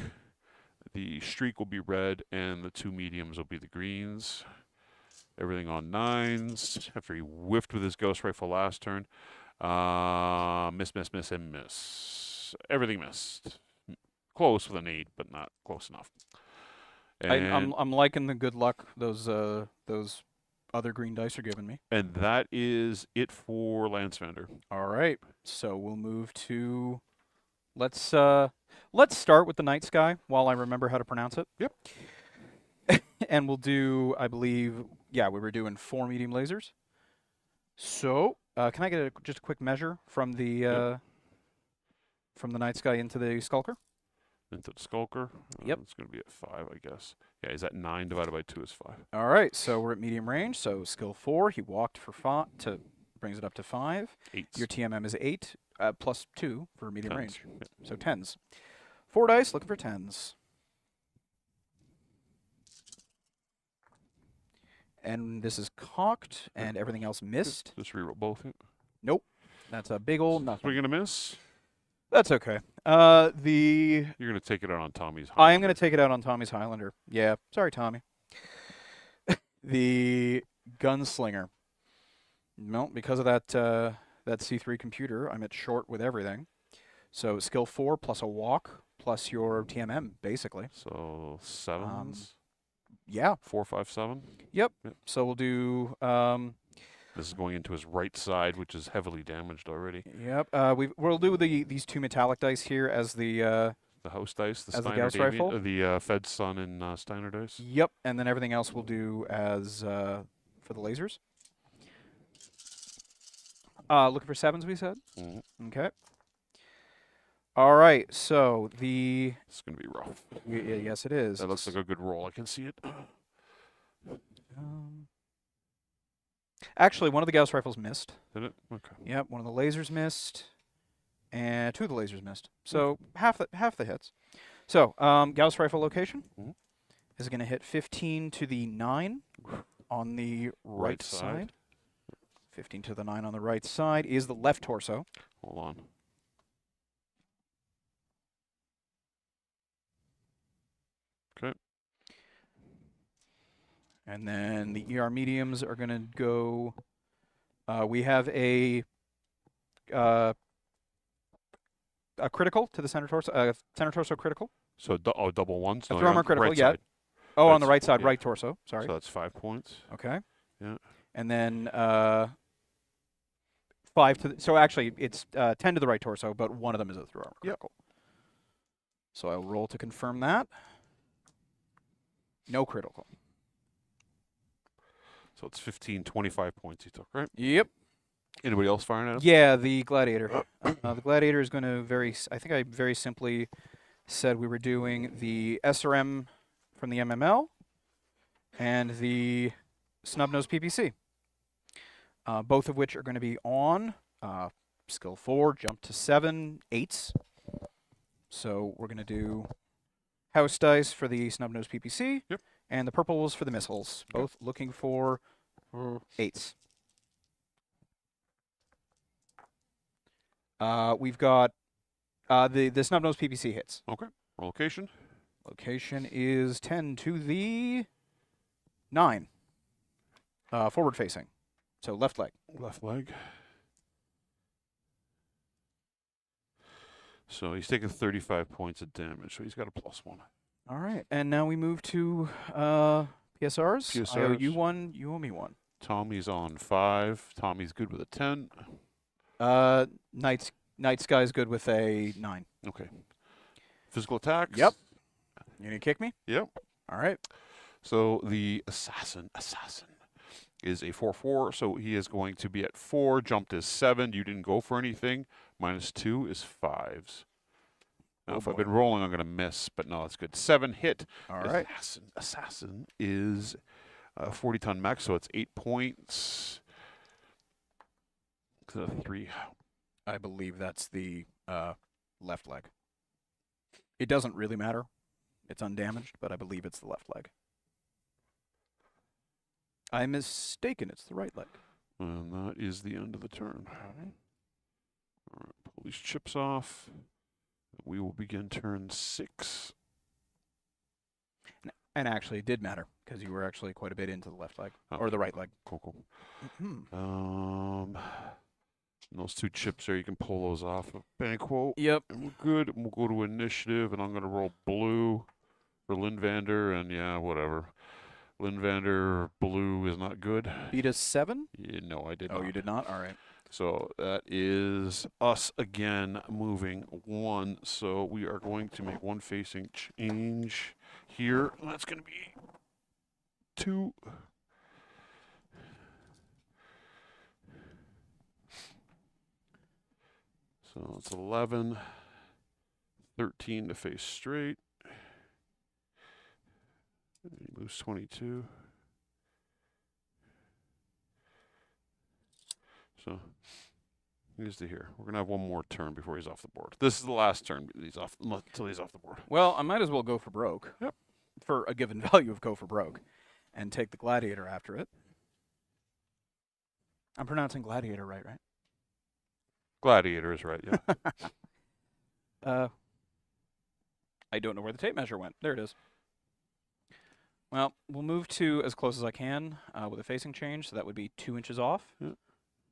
the Streak will be red, and the 2 mediums will be the greens. Everything on 9s. After he whiffed with his Ghost Rifle last turn. Miss, miss, miss, and miss. Everything missed. Close with an 8, but not close enough. And, I'm liking the good luck those other green dice are giving me. and that is it for Lansvander. All right, so we'll move to let's start with the night sky while I remember how to pronounce it. Yep. And we'll do, I believe, yeah, we were doing 4 medium lasers. So can I get just a quick measure from the night sky into the skulker? Into the Skulker. Yep. It's going to be at 5, I guess. Yeah, he's at 9 divided by 2 is 5. All right, so we're at medium range. So skill 4, he walked for 5 to brings it up to 5. 8s. Your TMM is 8 plus 2 for medium 10s. range. Yep. So 10s. 4 dice, looking for 10s. And this is cocked, and everything else missed. Just reroll both. Yep. Nope. That's a big old nothing. We're going to miss. That's okay. You're going to take it out on Tommy's. I am going to take it out on Tommy's Highlander. Yeah, sorry, Tommy. The Gunslinger. No, because of that C3 computer, I'm at short with everything. So skill 4 plus a walk plus your TMM, basically. So 7s. Yeah. 4, 5, 7. Yep. Yep. So we'll do. This is going into his right side, which is heavily damaged already. Yep. We'll do these 2 metallic dice here as the. The house dice, the As the Steiner Gauss Damien, rifle? the Fed Sun and Steiner dice. Yep. And then everything else we'll do as for the lasers. Looking for 7s, we said. Mm-hmm. Okay. All right. So the. It's going to be rough. Yes, it is. That looks like a good roll. I can see it. Actually, one of the Gauss rifles missed. Did it? Okay. Yep, one of the lasers missed, and 2 of the lasers missed. So half the hits. So Gauss rifle location Mhm. is going to hit 15 to the 9 on the right side. 15 to the 9 on the right side is the left torso. Hold on. Okay. And then the ER mediums are going to go. We have a critical to the center torso critical. So double ones. A No, throw you're armor on the critical, right yeah. side. Oh, on the That's- right side, yeah. right torso. Sorry. So that's 5 points. Okay. Yeah. And then 5 to the, so actually it's 10 to the right torso, but one of them is a throw armor critical. So I'll roll to confirm that. No critical. So it's 15, 25 points he took, right? Yep. Anybody else firing at him? Yeah, the gladiator. The gladiator is going to I think I very simply said we were doing the SRM from the MML and the snub-nose PPC. Both of which are going to be on skill 4, jump to 7, 8s. So we're going to do house dice for the snub-nose PPC. Yep. And the purples for the missiles. Okay. Both looking for 8s. We've got the snub-nose PPC hits. Okay. Location. Location is 10 to the 9. Forward facing. So left leg. Left leg. So he's taking 35 points of damage, so he's got a +1. All right. And now we move to PSRs. I owe you PSRs. 1, you owe me 1. Tommy's on 5. Tommy's good with a 10. Night Sky's good with a 9. Okay. Physical attacks. Yep. You gonna kick me? Yep. All right. So the assassin is a 4/4, so he is going to be at 4. Jumped is 7. You didn't go for anything. -2 is 5s. Now, Oh if I've boy. been rolling, I'm going to miss, but no, that's good. 7 hit. All right. Assassin is 40-ton mech, so it's 8 points. 3. I believe that's the left leg. It doesn't really matter. It's undamaged, but I believe it's the left leg. I'm mistaken. It's the right leg. And that is the end of the turn. All right. All right, pull these chips off. We will begin turn 6. And actually, it did matter because you were actually quite a bit into the left leg Oh, or the right leg. Cool. Mm-hmm. Those 2 chips there, you can pull those off of Banquo. Yep. And we're good. And we'll go to initiative, and I'm going to roll blue for Lindvander, and yeah, whatever. Lindvander blue is not good. Beat us 7? Yeah, no, I did not. Oh, you did not? All right. So that is us again moving 1. So we are going to make 1 facing change here. And that's going to be 2. So it's 11, 13 to face straight. And he moves 22. So he's to here. We're gonna have 1 more turn before he's off the board. This is the last turn until he's off the board. Well, I might as well go for broke. Yep. For a given value of go for broke, and take the gladiator after it. I'm pronouncing gladiator right? Gladiator is right, yeah. I don't know where the tape measure went. There it is. Well, we'll move to as close as I can with a facing change, so that would be 2 inches off. Yeah.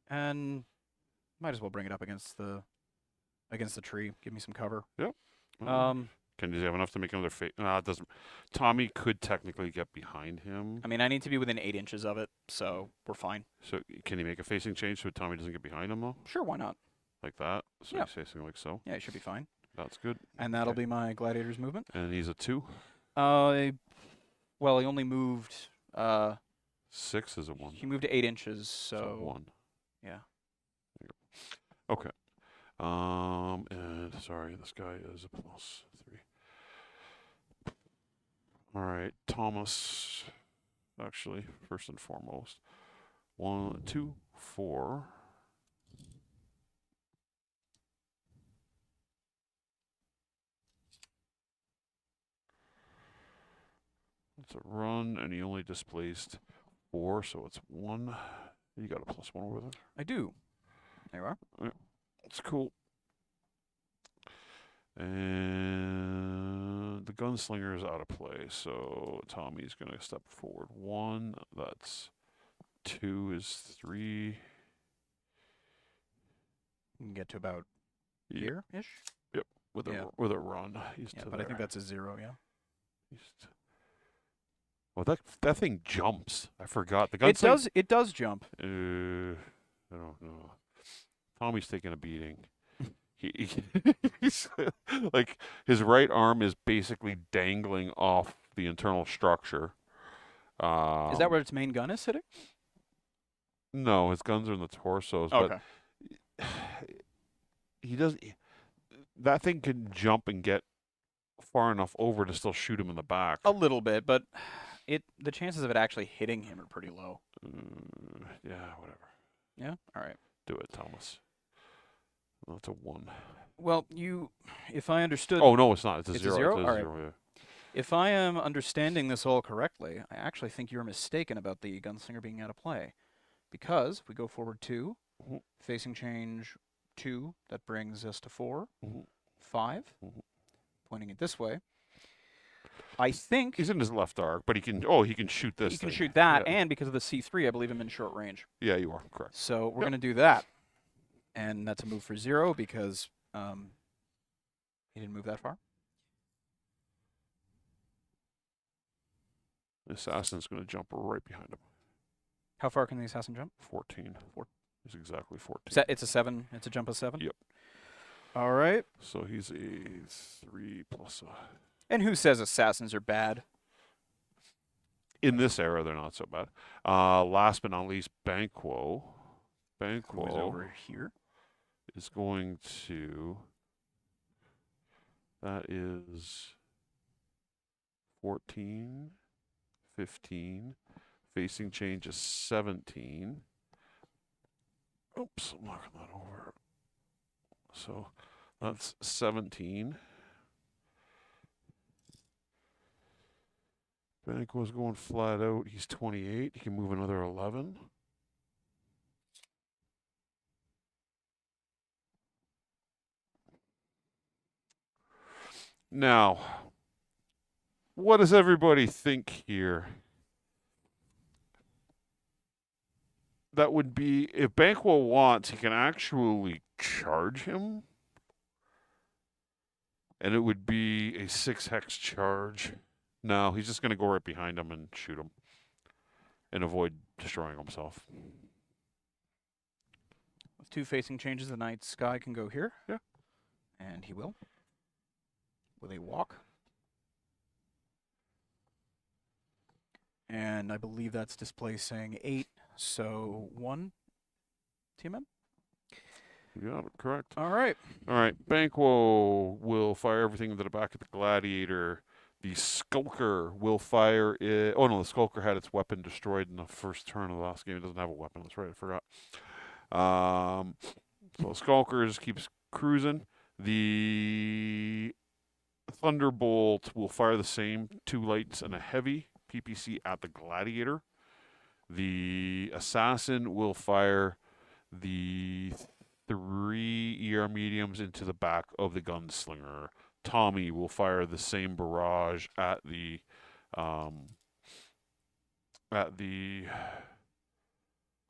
And might as well bring it up against the tree. Give me some cover. Yep. Can you have enough to make another face? No, it doesn't. Tommy could technically get behind him. I mean, I need to be within 8 inches of it, so we're fine. So can he make a facing change so Tommy doesn't get behind him though? Sure, why not? Like that? So Yeah. he's facing like so. Yeah, it should be fine. That's good. And that'll be my gladiator's movement. And he's a 2. Well, he only moved. 6 is a 1. He moved to 8 inches, So so 1. yeah. Okay. And sorry, this guy is a +3. All right, Thomas. Actually, first and foremost, 1, 2, 4. It's a run, and he only displaced 4, so it's 1. You got a +1 over there. I do. There you are. That's cool. And the gunslinger is out of play, so Tommy's going to step forward 1. That's 2 is 3. You can get to about Yeah. here-ish. With Yeah. a run. He's Yeah, to but there. I think that's a 0, yeah. Well, that thing jumps. I forgot. The It gunslinger. does. It does jump. I don't know. Tommy's taking a beating. He's like his right arm is basically dangling off the internal structure. Is that where its main gun is sitting? No, his guns are in the torsos. Okay. But he does. That thing can jump and get far enough over to still shoot him in the back. A little bit, but the chances of it actually hitting him are pretty low. Yeah, whatever. Yeah. All right. Do it, Thomas. Well, that's a 1. Well, if I understood. Oh no, it's not. It's a It's a 0. zero? It's a All right. 0. Yeah. If I am understanding this all correctly, I actually think you're mistaken about the gunslinger being out of play, because if we go forward 2, Mhm. facing change 2, that brings us to 4, Mhm. 5. Mhm. Pointing it this way. I think He's in his left arc, but he can shoot this. you can thing. shoot that, Yeah. and because of the C3, I believe I'm in short range. Yeah, you are correct. So we're Yep. going to do that. And that's a move for 0 because he didn't move that far. The assassin's going to jump right behind him. How far can the assassin jump? 14. is exactly 14. It's a 7. It's a jump of 7? Yep. All right. So he's a 3 plus a... And who says assassins are bad? In this era, they're not so bad. Last but not least, Banquo. Who is Banquo over here? is going to... That is 14, 15. Facing change is 17. Oops, I'm knocking that over. So that's 17. Banquo's going flat out. He's 28. He can move another 11. Now, what does everybody think here? That would be, if Banquo wants, he can actually charge him. And it would be a 6 hex charge. No, he's just going to go right behind him and shoot him. And avoid destroying himself. With 2 facing changes, the Night Sky can go here. Yeah. And he will. With a walk. And I believe that's displacing 8. So 1 TMM. Yeah, correct. All right. All right. Banquo will fire everything into the back of the Gladiator. The Skulker will fire it. Oh, no, the Skulker had its weapon destroyed in the first turn of the last game. It doesn't have a weapon. That's right. I forgot. So the Skulker just keeps cruising. The Thunderbolt will fire the same 2 lights and a heavy PPC at the Gladiator. The Assassin will fire the 3 ER mediums into the back of the Gunslinger. Tommy will fire the same barrage at the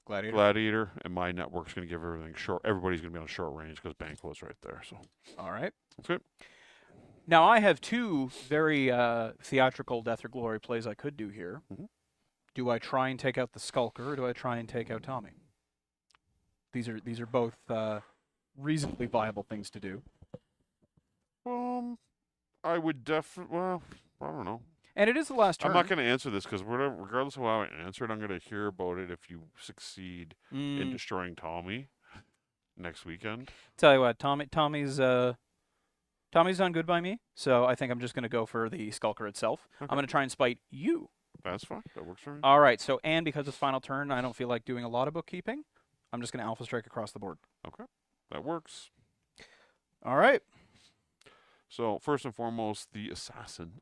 Gladiator, and my network's going to give everything short. Everybody's going to be on short range because Banquo's right there. So All right. that's good. Now I have 2 very theatrical Death or Glory plays I could do here. Mhm. Do I try and take out the Skulker, or do I try and take out Tommy? These are both reasonably viable things to do. I would definitely. Well, I don't know. And it is the last turn. I'm not going to answer this because regardless of how I answer it, I'm going to hear about it if you succeed in destroying Tommy next weekend. Tell you what, Tommy's done good by me, so I think I'm just going to go for the Skulker itself. Okay. I'm going to try and spite you. That's fine. That works for me. All right, so and because it's final turn, I don't feel like doing a lot of bookkeeping. I'm just going to Alpha Strike across the board. Okay, that works. All right. So first and foremost, the assassin.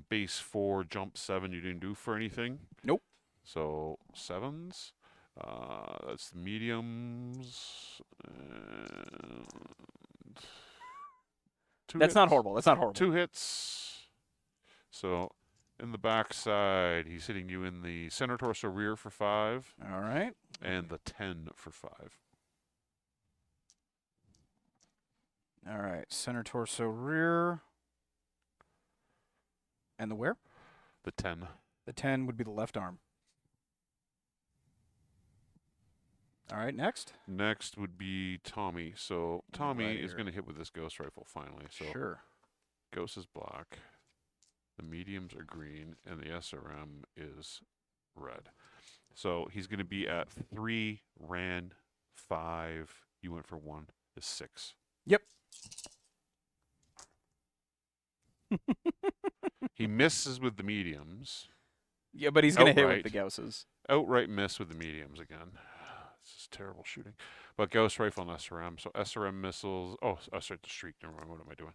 Base 4, jump 7. You didn't do for anything. Nope. So 7s. That's the mediums. And That's not horrible. That's not horrible. 2 hits. So in the backside, he's hitting you in the center torso rear for 5. All right. And the 10 for 5. All right. Center torso rear. And the where? The 10. The 10 would be the left arm. All right, next. Next would be Tommy. So Tommy Right is here. going to hit with this Ghost Rifle finally. So Sure. Ghost is black. The mediums are green, and the SRM is red. So he's going to be at 3, ran 5. You went for 1, is 6. Yep. He misses with the mediums. Yeah, but he's going to hit Outright. with the Gausses. Outright miss with the mediums again. This is terrible shooting. But Ghost Rifle and SRM. So SRM missiles. Oh, sorry, the streak. Never mind. What am I doing?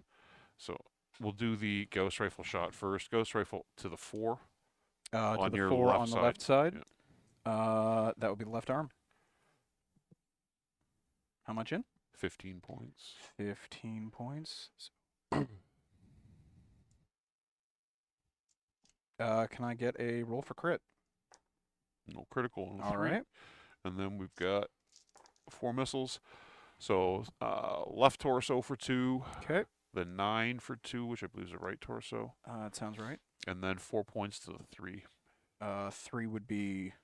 So we'll do the Ghost Rifle shot first. Ghost Rifle to the 4. To the your 4 left on the side. left side. That would be the left arm. How much in? 15 points. 15 points. Can I get a roll for crit? No critical on the All 3. right. And then we've got 4 missiles. So left torso for 2. Okay. The 9 for 2, which I believe is the right torso. That sounds right. And then 4 points to the 3. 3 would be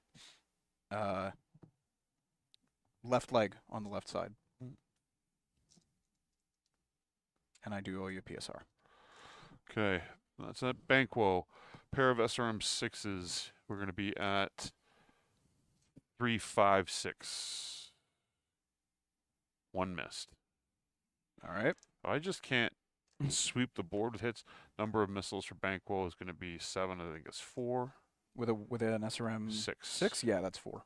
left leg on the left side. Mm. And I do owe you a PSR. Okay, that's at Banquo. Pair of SRM 6s. We're going to be at 356. One missed. All right. I just can't sweep the board with hits. Number of missiles for Banquo is going to be 7. I think it's 4. With an SRM 6. 6? Yeah, that's 4.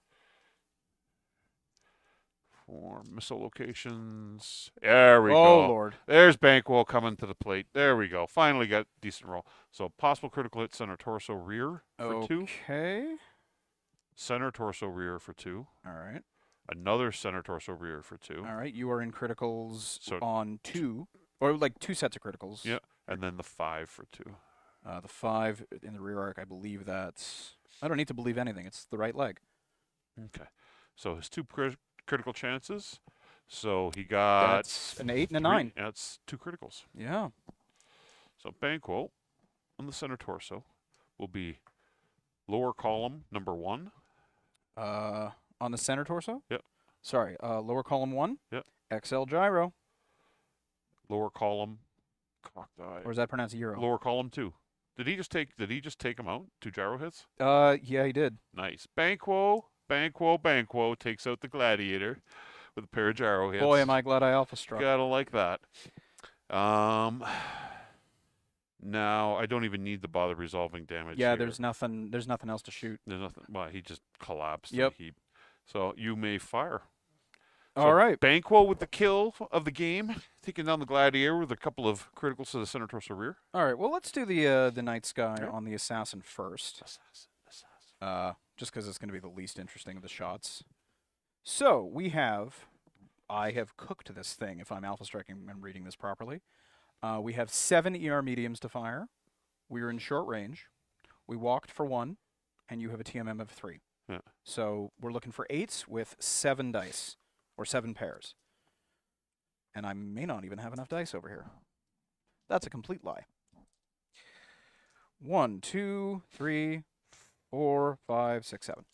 4 missile locations. There we Oh, go. Lord. There's Banquo coming to the plate. There we go. Finally got decent roll. So possible critical hit center torso rear for 2. Okay. Center torso rear for 2. All right. Another center torso rear for 2. All right. You are in criticals So- on 2. Or like 2 sets of criticals. Yeah. And then the 5 for 2. The 5 in the rear arc, I believe that's... I don't need to believe anything. It's the right leg. Okay. So his 2 critical chances. So he got... That's an 8 and a 3 9. That's 2 criticals. Yeah. So Banquo on the center torso will be lower column number 1. On the center torso? Yep. Sorry. Lower column 1? Yep. XL gyro. Lower column cocked eye. Or is that pronounced Euro? Lower column 2. Did he just take him out? 2 gyro hits? Yeah, he did. Nice. Banquo takes out the gladiator with a pair of gyro hits. Boy, am I glad I alpha struck. Gotta like that. Now I don't even need to bother resolving damage. Yeah, here. there's nothing else to shoot. There's nothing. Well, he just collapsed. Yep. In a heap. So you may fire. All right. Banquo with the kill of the game, taking down the gladiator with a couple of criticals to the center torso rear. All right. Well, let's do the night sky Okay. on the assassin first. Assassin. Just because it's going to be the least interesting of the shots. So I have cooked this thing. If I'm alpha striking and reading this properly, we have 7 ER mediums to fire. We are in short range. We walked for 1, and you have a TMM of 3. Yeah. So we're looking for 8s with 7 dice. Or 7 pairs. And I may not even have enough dice over here. That's a complete lie. 1, 2, 3, 4, 5, 6, 7.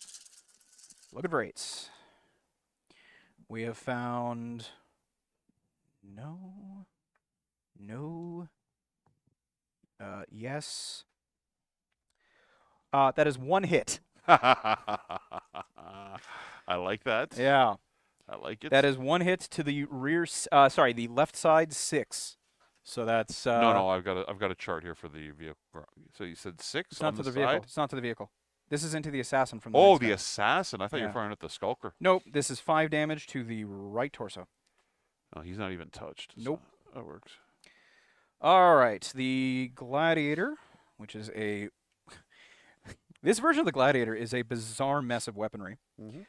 Looking for 8s. We have found... No. Yes. That is 1 hit. I like that. Yeah. I like it. That is 1 hit to the the left side 6. So that's no. I've got a chart here for the vehicle. So you said 6 It's on not to the the side. vehicle. It's not to the vehicle. This is into the assassin from the Oh, next the guy. assassin. I thought you Yeah. were firing at the skulker. Nope. This is 5 damage to the right torso. Oh, he's not even touched. so Nope. that works. All right. The gladiator, which is a this version of the gladiator is a bizarre mess of weaponry. Mm-hmm.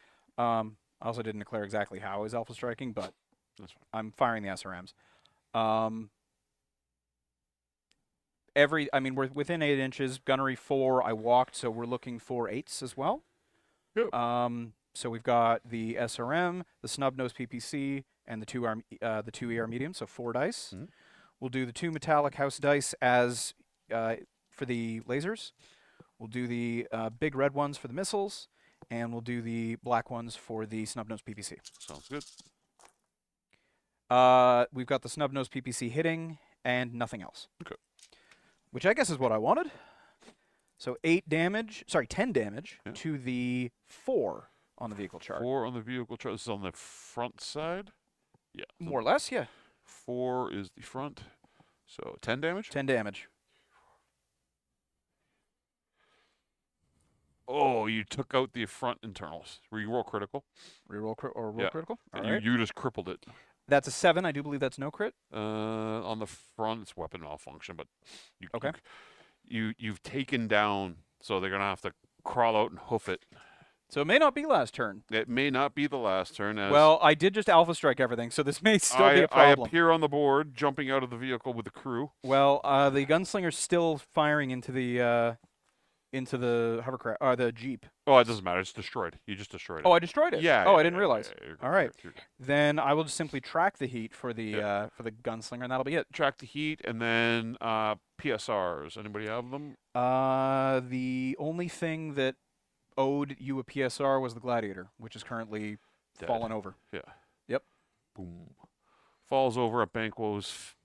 I also didn't declare exactly how I was alpha striking, but That's fine. I'm firing the SRMs. We're within 8 inches. Gunnery 4. I walked, so we're looking for 8s as well. Yep. So we've got the SRM, the snub nose PPC, and the 2 ER medium, so 4 dice. Mhm. We'll do the 2 metallic house dice as for the lasers. We'll do the big red ones for the missiles, and we'll do the black ones for the snub nose PPC. Sounds good. We've got the snub nose PPC hitting and nothing else. Okay. Which I guess is what I wanted. So 10 damage Yeah. to the 4 on the vehicle chart. 4 on the vehicle chart. This is on the front side. Yeah. so More or less, yeah. 4 is the front. So 10 damage. 10 damage. Oh, you took out the front internals. Were you roll critical? Reroll roll Yeah. critical. All And right. you just crippled it. That's a 7. I do believe that's no crit. On the front, it's weapon malfunction, but you, Okay. you've taken down, so they're gonna have to crawl out and hoof it. So it may not be last turn. It may not be the last turn. As Well, I did just alpha strike everything, so this may still be a I problem. appear on the board, jumping out of the vehicle with the crew. Well, the gunslinger's still firing into the hovercraft, or the jeep. Oh, it doesn't matter. It's destroyed. You just destroyed it. Oh, I destroyed it. Yeah. Oh, yeah, I didn't yeah, realize. yeah, you're good, All right. you're good. Then I will just simply track the heat for the Yeah. gunslinger, and that'll be it. Track the heat, and then PSRs. Anybody have them? The only thing that owed you a PSR was the Gladiator, which is currently Dead. fallen over. Yeah. Yep. Boom. Falls over at Banquo's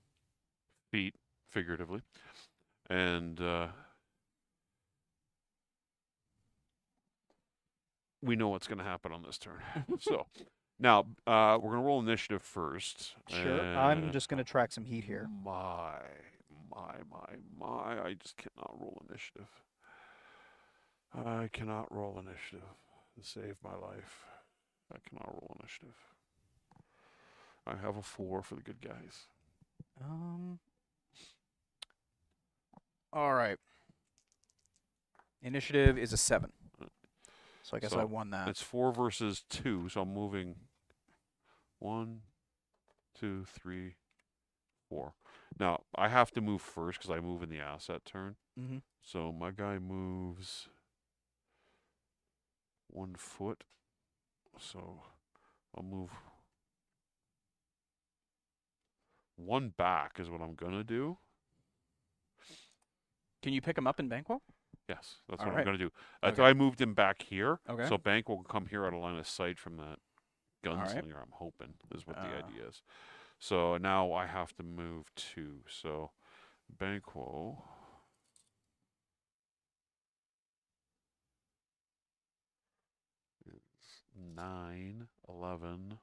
feet, figuratively. And we know what's going to happen on this turn. So now we're going to roll initiative first. Sure. I'm just going to track some heat here. My. I just cannot roll initiative. I cannot roll initiative to save my life. I cannot roll initiative. I have a 4 for the good guys. All right. Initiative is a 7. So I guess So I won that. It's 4 versus 2, so I'm moving 1, 2, 3, 4. Now, I have to move first because I move in the asset turn. Mm-hmm. So my guy moves 1 foot. So I'll move 1 back is what I'm going to do. Can you pick him up in Banquo? Yes, that's All what right. I'm going to do. Okay. I moved him back here. Okay. So Bank will come here out of line of sight from that right. gunslinger, I'm hoping, is what the idea is. So now I have to move 2. So Banquo. Is 9, 11.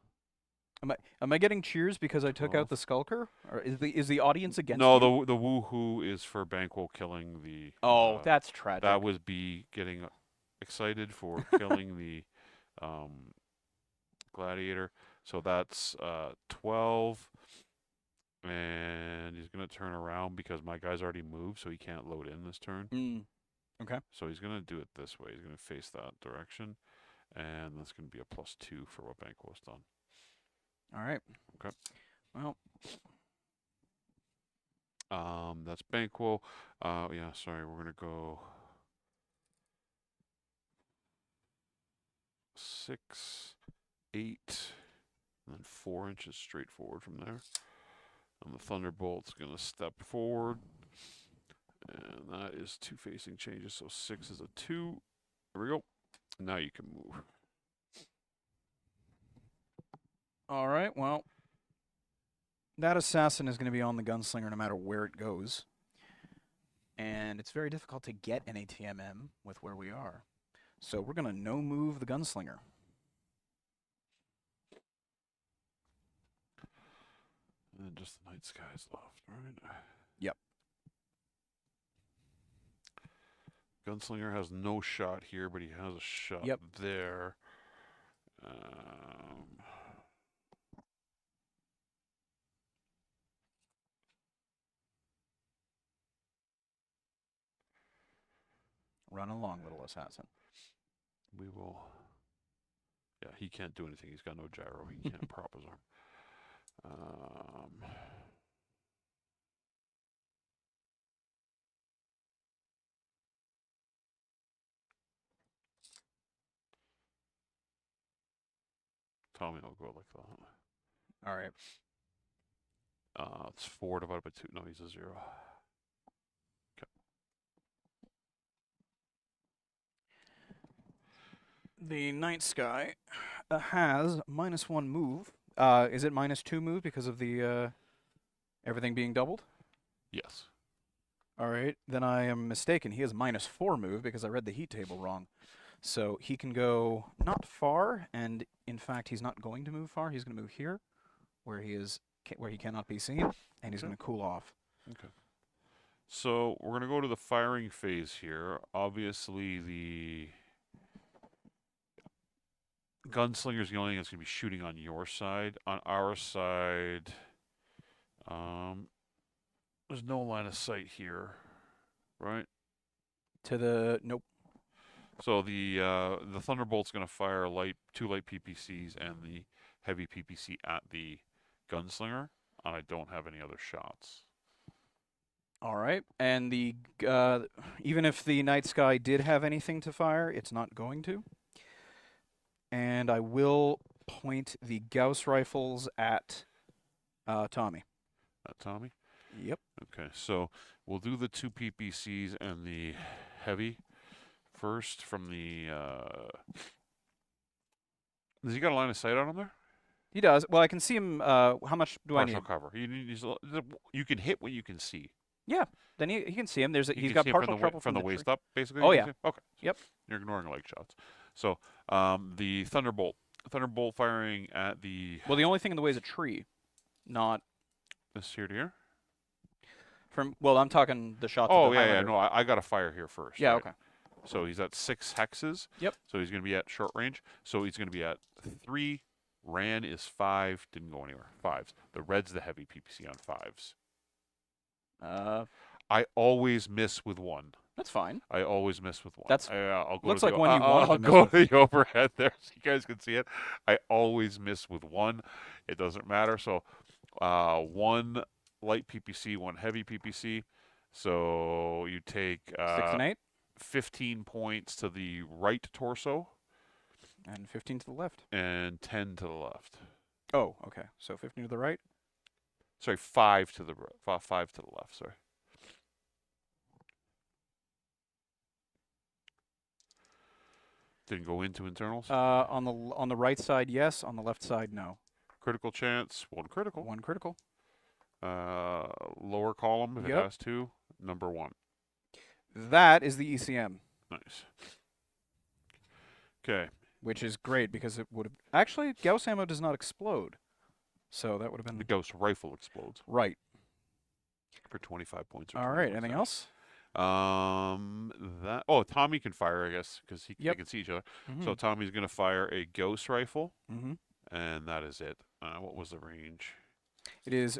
Am I getting cheers because I took 12. out the Skulker? Or is the audience against No, you? the woohoo is for Banquo killing the. Oh, that's tragic. That was B getting excited for killing the gladiator. So that's 12. And he's going to turn around because my guy's already moved, so he can't load in this turn. Okay. So he's going to do it this way. He's going to face that direction. And that's going to be a +2 for what Banquo's done. All right. Okay. Well. That's Banquo. Yeah, sorry, we're going to go 6, 8, and then 4 inches straight forward from there. And the Thunderbolt's going to step forward. And that is 2 facing changes. So 6 is a 2. There we go. Now you can move. All right. Well, that assassin is going to be on the gunslinger no matter where it goes. And it's very difficult to get an ATMM with where we are. So we're going to no-move the gunslinger. And then just the night skies left, right? Yep. Gunslinger has no shot here, but he has a shot there. Run along, little assassin. We will. Yeah, he can't do anything. He's got no gyro. He can't prop his arm. Tommy will go like that. All right. It's 4 divided by 2. No, he's a 0. Okay. The night sky has -1 move. Is it -2 move because of the everything being doubled? Yes. All right. Then I am mistaken. He has -4 move because I read the heat table wrong. So he can go not far, and in fact, he's not going to move far. He's going to move here, where he cannot be seen, and he's going to cool off. Okay. So we're going to go to the firing phase here. Obviously, the gunslinger is the only thing that's going to be shooting on your side. On our side, there's no line of sight here, right? To the nope. So the Thunderbolt's going to fire 2 light PPCs and the heavy PPC at the gunslinger, and I don't have any other shots. All right, and the even if the night sky did have anything to fire, it's not going to. And I will point the Gauss rifles at Tommy. At Tommy? Yep. Okay, so we'll do the 2 PPCs and the heavy first from the. Has he got a line of sight on him there? He does. Well, I can see him. How much do I Partial need? cover. You can hit what you can see. Yeah. Then he can see him. You He's can got see him partial from trouble from the tree. waist up, basically. Oh, you yeah. can see? Okay. Yep. You're ignoring leg shots. So the Thunderbolt. Thunderbolt firing at the. Well, the only thing in the way is a tree, not This here to here? from. Well, I'm talking the shots. Oh, of the yeah, yeah. Highlander. No, I got a fire here first. Yeah. right? Okay. So he's at 6 hexes. Yep. So he's going to be at short range. So he's going to be at 3. Ran is 5. Didn't go anywhere. 5s. The red's the heavy PPC on 5s. I always miss with 1. That's fine. I always miss with 1. That's I'll go looks to like the, one you wanted I'll to miss go with. to the overhead there so you guys can see it. I always miss with 1. It doesn't matter. So 1 light PPC, 1 heavy PPC. So you take 6 and 8, 15 points to the right torso and 15 to the left. and 10 to the left. Oh, okay. So 15 to the right. Sorry, 5 to the 5 to the left. Sorry. Didn't go into internals. On the right side, yes. On the left side, no. Critical chance, 1 critical. 1 critical. Lower column if it Yep. has to, number 1. That is the ECM, Nice. Okay. which is great because it would have actually Gauss ammo does not explode, so that would have The been Ghost rifle explodes right. for 25 points. Or All 20 right. points Anything there. else? Tommy can fire, I guess, because they Yep. can see each other. Mm-hmm. So Tommy's going to fire a Ghost rifle, Mm-hmm. and that is it. What was the range? It is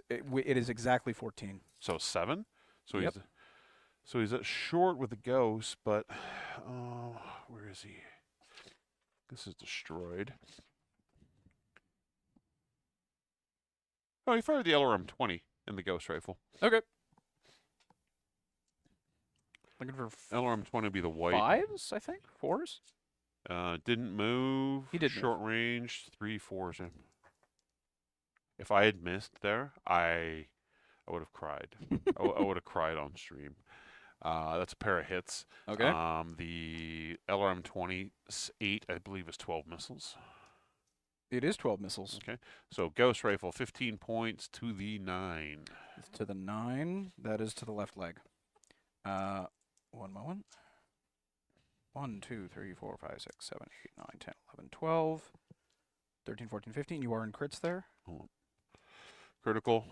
exactly 14. So 7. So Yep. he's at short with the Ghost, but where is he? This is destroyed. Oh, he fired the LRM 20 in the Ghost rifle. Okay. Looking for LRM 20 would be the white. 5s, I think. 4s. Didn't move. He did move. Short range, 3 4s in. If I had missed there, I would have cried. I would have cried on stream. That's a pair of hits. Okay. The LRM 28, I believe, is 12 missiles. It is 12 missiles. Okay. So Ghost rifle, 15 points to the 9. To the 9. That is to the left leg. 1 moment. 1, 2, 3, 4, 5, 6, 7, 8, 9, 10, 11, 12, 13, 14, 15. You are in crits there. Critical.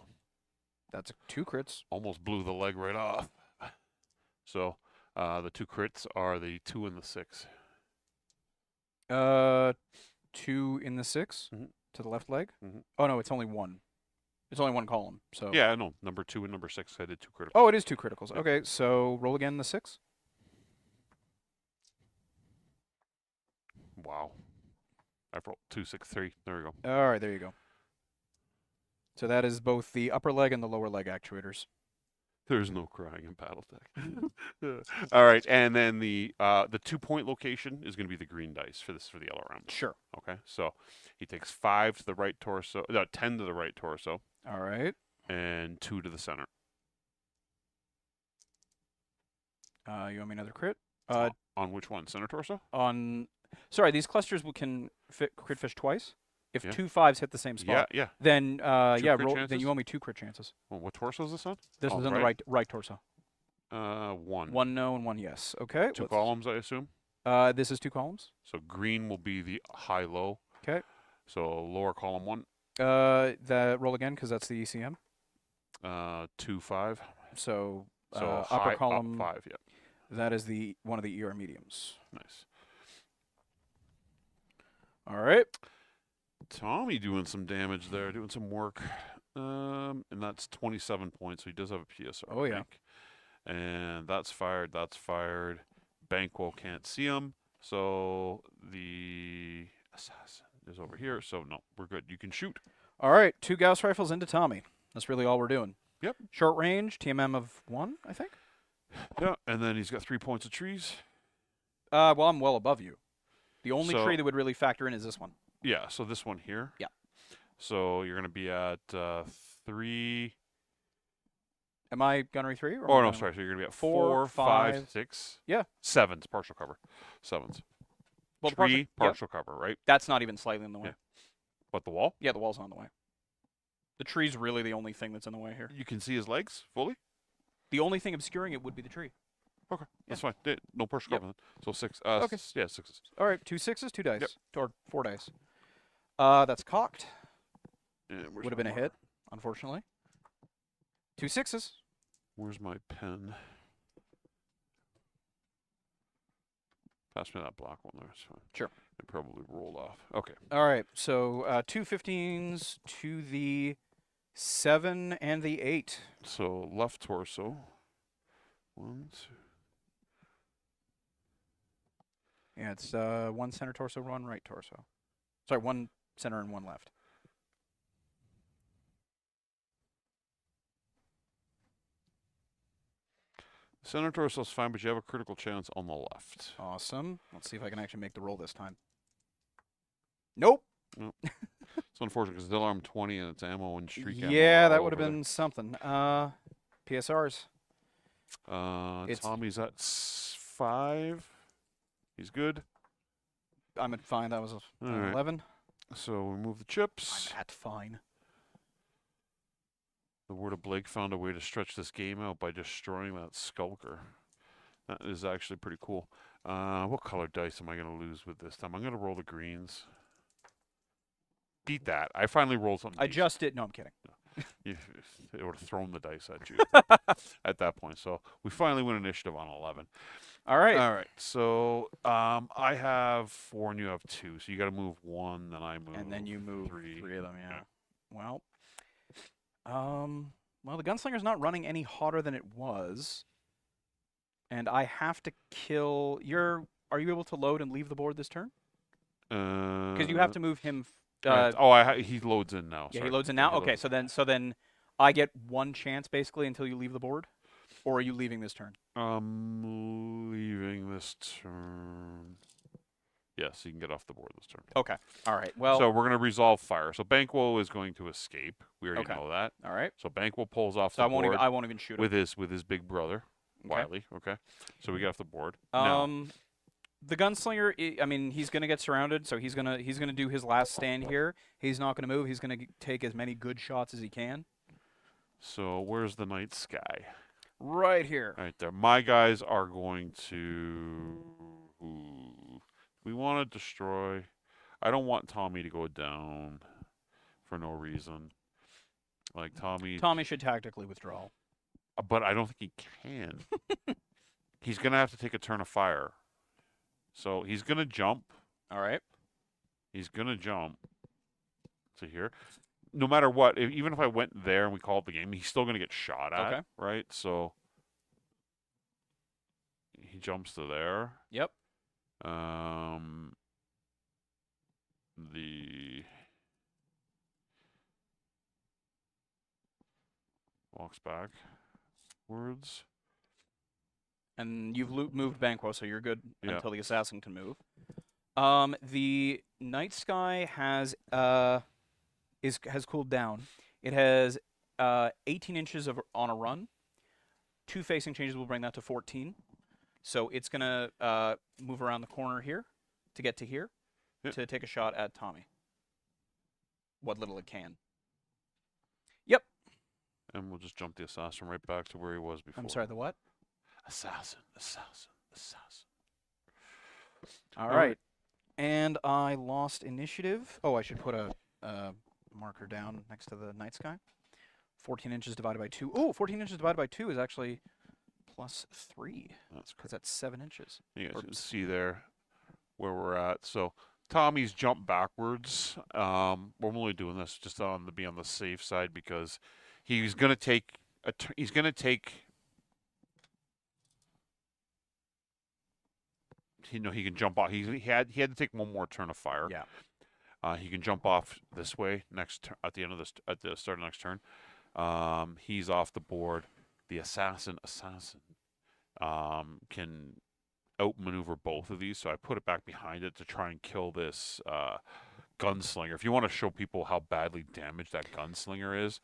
That's 2 crits. Almost blew the leg right off. So the 2 crits are the 2 and the 6. 2 in the 6 Mhm. to the left leg. Mhm. Oh no, it's only 1. It's only 1 column. So Yeah, no. Number 2 and number 6, I did 2 critical. Oh, it is 2 criticals. Yeah. Okay, so roll again the 6. Wow. I rolled 2, 6, 3. There we go. All right, there you go. So that is both the upper leg and the lower leg actuators. There's no crying in Battletech. All right, and then the 2-point location is going to be the green dice for the LRM. Sure. Okay, so he takes 5 to the right torso, 10 to the right torso, All right. and 2 to the center. You want me another crit? On which one? Center torso? Sorry, these clusters can fit crit fish twice. If Yeah. 2 5s hit the same Yeah, spot, yeah. then crit roll. Then chances? you owe me 2 crit chances. Well, what torso is this on? This Oh, is on the right torso. 1. 1 no and 1 yes. Okay. 2 columns, I assume. This is 2 columns. So green will be the high-low. Okay. So lower column 1. The roll again because that's the ECM. 2 5. So, So upper high, column. up 5. Yeah. That is one of the ER mediums. Nice. All right. Tommy doing some damage there, doing some work. And that's 27 points, so he does have a PSR. Oh, yeah. Rank. And that's fired, that's fired. Banquo can't see him, so the assassin is over here. So, no, we're good. You can shoot. All right. 2 Gauss rifles into Tommy. That's really all we're doing. Yep. Short range, TMM of 1, I think. Yeah, and then he's got 3 points of trees. Well, I'm well above you. The only So- tree that would really factor in is this one. Yeah, so this one here. Yeah. So you're going to be at 3. Am I gunnery 3 or am Oh I no, gunnery sorry. So you're gonna be at 4, 4, 5, 5? 6, Yeah. 7s partial cover, 7s. Well, the partial. Tree Yep. partial cover, right? That's not even slightly in the way. Yeah. But the wall, Yeah, the wall's not in the way. The tree's really the only thing that's in the way here. you can see his legs fully. The only thing obscuring it would be the tree. Okay, that's fine. No partial Yep. cover then. So 6. Okay. Yeah, 6s. All right, 2 6s, 2 dice. Yep. Or 4 dice. That's cocked. And Would have been a hit, unfortunately. 2 6s. Where's my pen? Pass me that black one there. It's fine. Sure. It probably rolled off. Okay. All right, so 2 15s to the 7 and the 8. So left torso. 1, 2. Yeah, it's 1 center torso, 1 right torso. Sorry, 1 center and 1 left. Center torso is fine, but you have a critical chance on the left. Awesome. Let's see if I can actually make the roll this time. Nope. It's unfortunate because still arm 20 and it's ammo and streak ammo. Yeah, that all would have over been something. PSRs. there. It's- Tommy's at 5. He's good. I'm at fine. That was an All right. 11. So we move the chips. I'm at fine. The word of Blake found a way to stretch this game out by destroying that skulker. That is actually pretty cool. What color dice am I going to lose with this time? I'm going to roll the greens. Beat that. I finally rolled something. I decent. just did. No, I'm kidding. It would have thrown the dice at you at that point. So we finally win initiative on 11. All right. All right. So I have 4 and you have 2. So you got to move 1, then I move. And then you move 3. 3 of them, yeah. Well, the gunslinger's not running any hotter than it was. And I have to kill are you able to load and leave the board this turn? Because you have to move him. He loads in now. Yeah, Sorry. he loads in now. He Okay, loads so then I get 1 chance basically until you leave the board, or are you leaving this turn? I'm leaving this turn. Yes, you can get off the board this turn. Okay. All right. Well. So we're going to resolve fire. So Banquo is going to escape. We already Okay. know that. All right. So Banquo pulls off So the board I won't even shoot him. with his big brother, Okay. Wiley. Okay. So we get off the board. Now, The gunslinger, I mean, he's gonna get surrounded, so he's gonna do his last stand here. He's not gonna move. He's gonna take as many good shots as he can. so where's the night sky? Right here. Right there. My guys are going to. We want to destroy. I don't want Tommy to go down for no reason. Like Tommy, should tactically withdraw. but I don't think he can. He's gonna have to take a turn of fire. So he's gonna jump. All right. He's gonna jump to here. No matter what, even if I went there and we called the game, he's still gonna get shot at. Okay. Right. So he jumps to there. Yep. The walks backwards. And you've moved Banquo, so you're good Yeah. until the assassin can move. The night sky has cooled down. It has 18 inches on a run. 2 facing changes will bring that to 14. So it's gonna move around the corner here to get to here to take a shot at Tommy. What little it can. Yep. And we'll just jump the assassin right back to where he was before. I'm sorry. The what? Assassin. All right. And I lost initiative. Oh, I should put a marker down next to the night sky. 14 inches divided by 2. Oh, 14 inches divided by 2 is actually +3. That's because that's 7 inches. You guys can see there where we're at. So Tommy's jumped backwards. We're only doing this just to be on the safe side because he's going to take he's going to take. He can jump off. He had to take 1 more turn of fire. Yeah. He can jump off this way at the end of at the start of next turn. He's off the board. The assassin can outmaneuver both of these, so I put it back behind it to try and kill this gunslinger. If you want to show people how badly damaged that gunslinger is,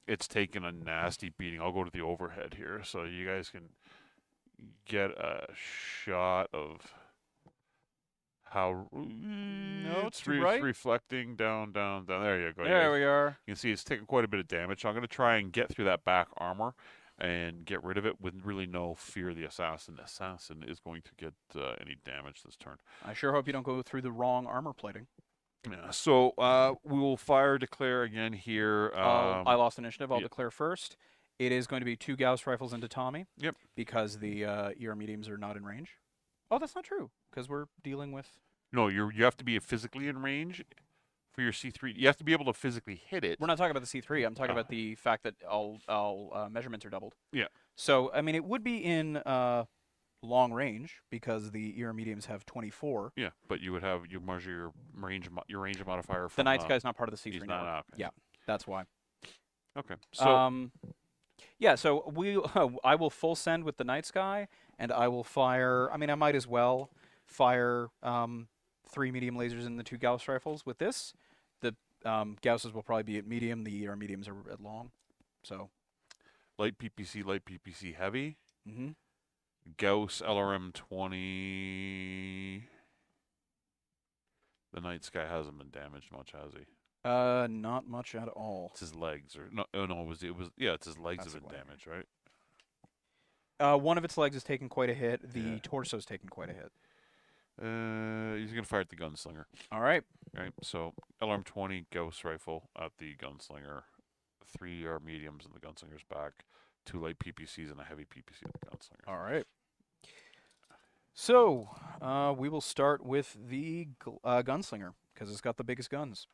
it's taken a nasty beating. I'll go to the overhead here so you guys can get a shot of how No, it's it's, too it's bright. reflecting down, down, down. There you go. There we are. You can see it's taken quite a bit of damage. So I'm going to try and get through that back armor and get rid of it with really no fear of the assassin. The assassin is going to get any damage this turn. I sure hope you don't go through the wrong armor plating. Yeah. So we will fire declare again here. I lost initiative. I'll yeah. declare first. It is going to be 2 Gauss rifles into Tommy. Yep. Because the ER mediums are not in range. Oh, that's not true. Because we're dealing with. No, you have to be physically in range for your C3. You have to be able to physically hit it. We're not talking about the C3. I'm talking about the fact that all measurements are doubled. Yeah. So I mean, it would be in long range because the ER mediums have 24. Yeah, but you measure your range modifier The from Night Sky's not part of the C3 he's network. not. Okay. Yeah, that's why. Okay. So yeah, so I will full send with the Night Sky, and I will fire. I mean, I might as well fire 3 medium lasers in the 2 Gauss rifles with this. The Gausses will probably be at medium. The ER mediums are at long. So light PPC, heavy. Mm-hmm. Gauss LRM 20. The Night Sky hasn't been damaged much, has he? Not much at all. It's his legs, or no? Oh no, it's his legs That's have been the way. damaged, right? One of its legs has taken quite a hit. The torso's taken quite a hit. He's gonna fire at the gunslinger. All right. Right. So LRM 20 Gauss rifle at the gunslinger. 3 are mediums in the gunslinger's back. 2 light PPCs and a heavy PPC at the gunslinger. All right. So we will start with the gunslinger because it's got the biggest guns.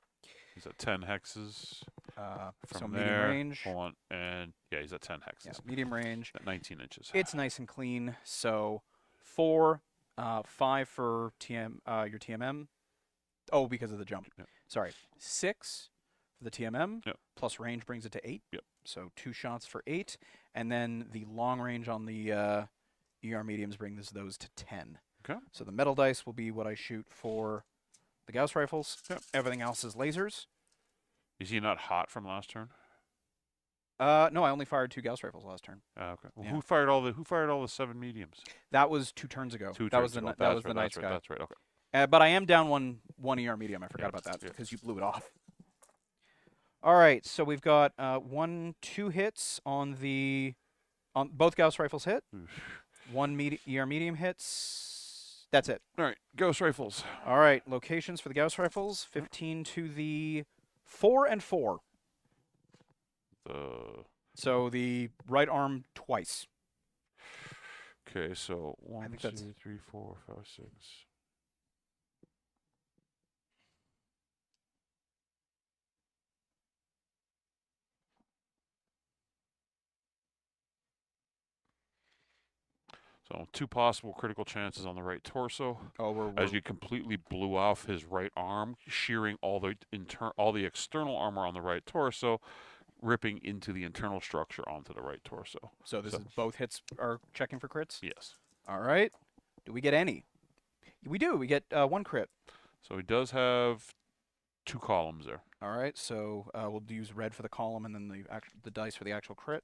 He's at 10 hexes. So From medium there, range. hold on, and yeah, he's at 10 hexes. Yeah, medium range. At 19 inches. It's nice and clean. So 4, 5 for your TMM. Oh, because of the jump. Yep. Sorry. 6 for the TMM. Yep. Plus range brings it to 8. Yep. So 2 shots for 8, and then the long range on the ER mediums brings those to 10. Okay. So the metal dice will be what I shoot for the Gauss rifles. Yep. Everything else is lasers. Is he not hot from last turn? No, I only fired 2 Gauss rifles last turn. Okay. Well, Yeah. Who fired all the 7 mediums? That was 2 turns ago. Two that turns was the ago. that was That's the right, Night Sky. That's right. Okay. But I am down one ER medium. I forgot Yeah, about that yeah. because you blew it off. All right, so we've got 2 hits on both Gauss rifles hit. Oof. 1 ER medium hits. That's it. All right. Gauss rifles. All right, locations for the Gauss rifles: 15 to the 4 and 4. So the right arm twice. Okay, so I 1, think 2, that's- 3, 4, 5, 6. So 2 possible critical chances on the right torso. Oh, we're As you completely blew off his right arm, shearing all the external armor on the right torso, ripping into the internal structure onto the right torso. so this is both hits are checking for crits. Yes. All right. Do we get any? We do. We get 1 crit. So he does have 2 columns there. All right. So we'll use red for the column and then the dice for the actual crit.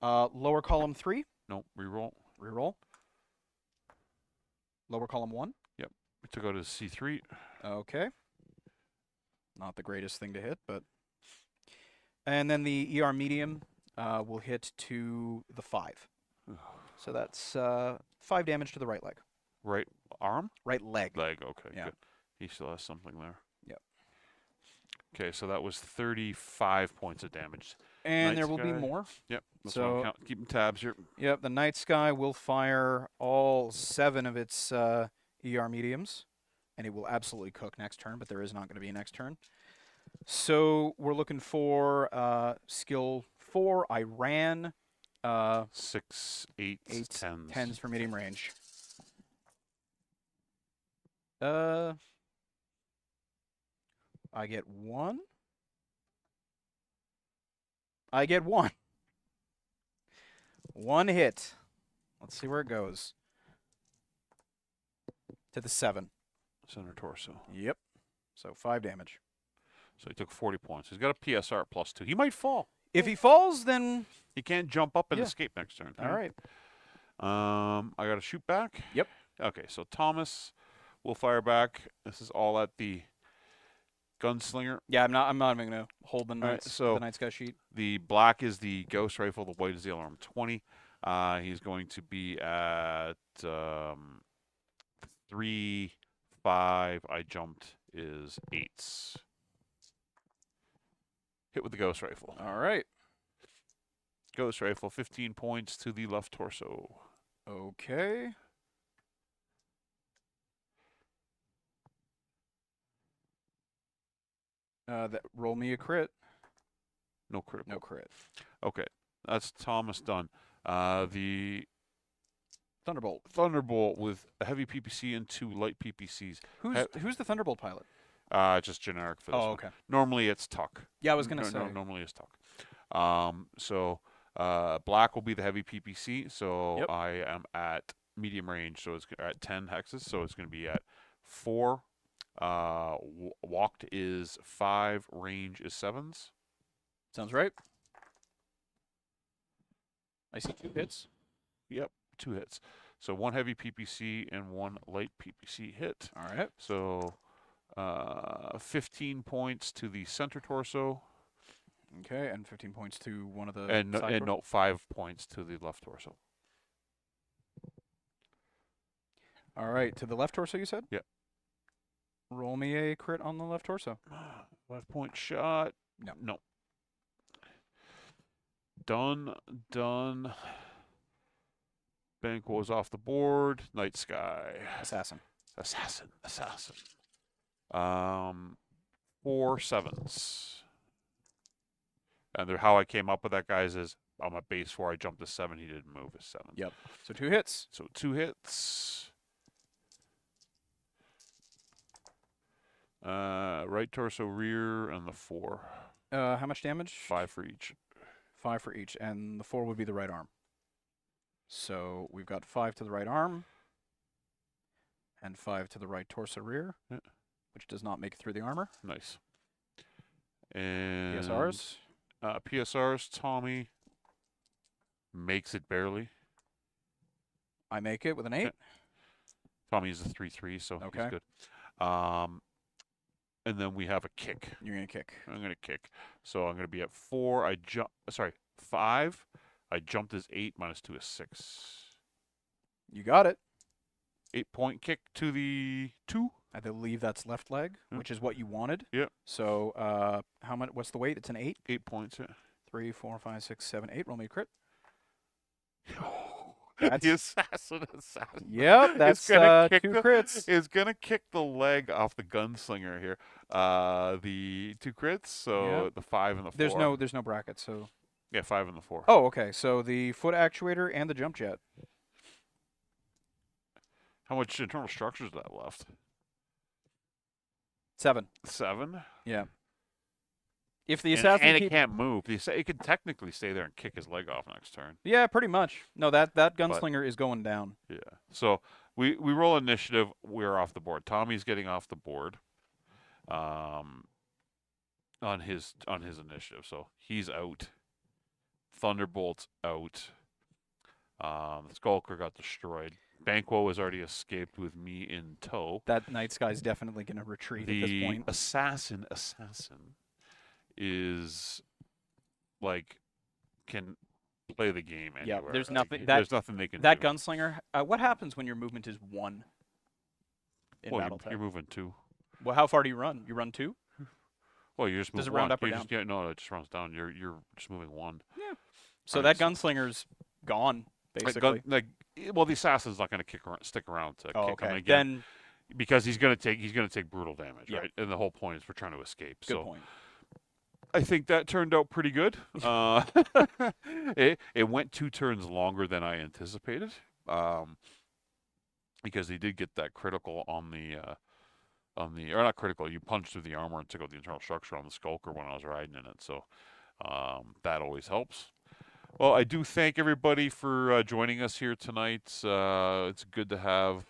Lower column 3. No, reroll. Reroll. Lower column 1. We took out his C3. Okay. Not the greatest thing to hit, but. And then the ER medium will hit to the 5. So that's 5 damage to the right leg. Right arm? Right leg. Leg, okay, Yeah. good. He still has something there. Yep. Okay, so that was 35 points of damage. And Night there will be Sky. more. Yep. That's So- what I'm keeping tabs here. Yep, the Night Sky will fire all 7 of its ER mediums, and it will absolutely cook next turn, but there is not going to be a next turn. So we're looking for skill 4. I ran 6, 8, 8s, 10s. 10s for medium range. I get 1. I get 1. 1 hit. Let's see where it goes. To the 7. Center torso. Yep. So 5 damage. So he took 40 points. He's got a PSR +2. He might fall. If he falls, then He can't jump up and Yeah. escape next turn. all right. I got to shoot back. Yep. Okay, so Thomas will fire back. This is all at the gunslinger. Yeah, I'm not even gonna hold the right, Knight's so- the Knight's Guy sheet. The black is the ghost rifle. The white is the alarm 20. He's going to be at 3, 5. I jumped is 8s. Hit with the ghost rifle. All right. Ghost rifle, 15 points to the left torso. Okay. Roll me a crit. No critical. No crit. Okay, that's Thomas done. The Thunderbolt. Thunderbolt with a heavy PPC and 2 light PPCs. Who's the Thunderbolt pilot? Just generic for this Oh, one. okay. Normally it's Tuck. Yeah, I was gonna say. Normally it's Tuck. So black will be the heavy PPC. So Yep. I am at medium range. So it's at 10 hexes. So it's going to be at 4. Walked is 5. Range is 7s. Sounds right. I see 2 hits. Yep, 2 hits. So 1 heavy PPC and 1 light PPC hit. All right. So 15 points to the center torso, Okay, and 15 points to one of the and side tor- 5 points to the left torso. All right, to the left torso, you said? Yep. Roll me a crit on the left torso. 5-point shot. No. Done. Banquo is off the board. Night Sky. Assassin. Assassin. 4 7s. And how I came up with that, guys, is on my base 4, I jumped to 7. He didn't move his 7. Yep. So 2 hits. So 2 hits. Right torso, rear, and the 4. How much damage? 5 for each. 5 for each, and the 4 would be the right arm. So we've got 5 to the right arm, and 5 to the right torso rear, Yeah. which does not make it through the armor. Nice. And PSRs. PSRs, Tommy makes it barely. I make it with an 8. Yeah. Tommy is a 3-3, so Okay. he's good. And then we have a kick. You're going to kick. I'm going to kick. So I'm going to be at 4. 5. I jumped as 8 minus 2 is 6. You got it. 8-point kick to the 2. I believe that's left leg, Yeah. which is what you wanted. Yep. So how much? What's the weight? It's an 8. 8 points. Yeah. 3, 4, 5, 6, 7, 8. Roll me a crit. The That's- assassin. Yep, that's gonna kick 2 the- crits. Is gonna kick the leg off the gunslinger here. The 2 crits, so Yep. the 5 and the 4. There's no bracket. So 5 and the 4. oh, okay. So the foot actuator and the jump jet. How much internal structure is that left? 7. 7. Yeah. If the And, assassin and it keep- can't move. It could technically stay there and kick his leg off next turn. Yeah, pretty much. No, that gunslinger is going down. Yeah. So we roll initiative. We're off the board. Tommy's getting off the board. On his initiative. So he's out. Thunderbolt's out. The Skulker got destroyed. Banquo has already escaped with me in tow. That night sky's definitely going to retreat at this The point. assassin is like can play the game Yeah, anywhere. there's Like, nothing- there's nothing they can That do. gunslinger. What happens when your movement is 1 in Well, Battletech? you're moving 2. Well, how far do you run? You run 2? Well, you just move Does it one. round up or You down? just- yeah, no, it just runs down. You're just moving 1. So Right, that gunslinger's gone, basically. Well, the assassin's not going to stick around to Oh, kick him okay. again Then, because he's going to take brutal damage, Yeah. right? And the whole point is we're trying to escape. good so point. I think that turned out pretty good. It went 2 turns longer than I anticipated, because he did get that critical on the or not critical. You punched through the armor and took out the internal structure on the Skulker when I was riding in it. So that always helps. Well, I do thank everybody for joining us here tonight. It's good to have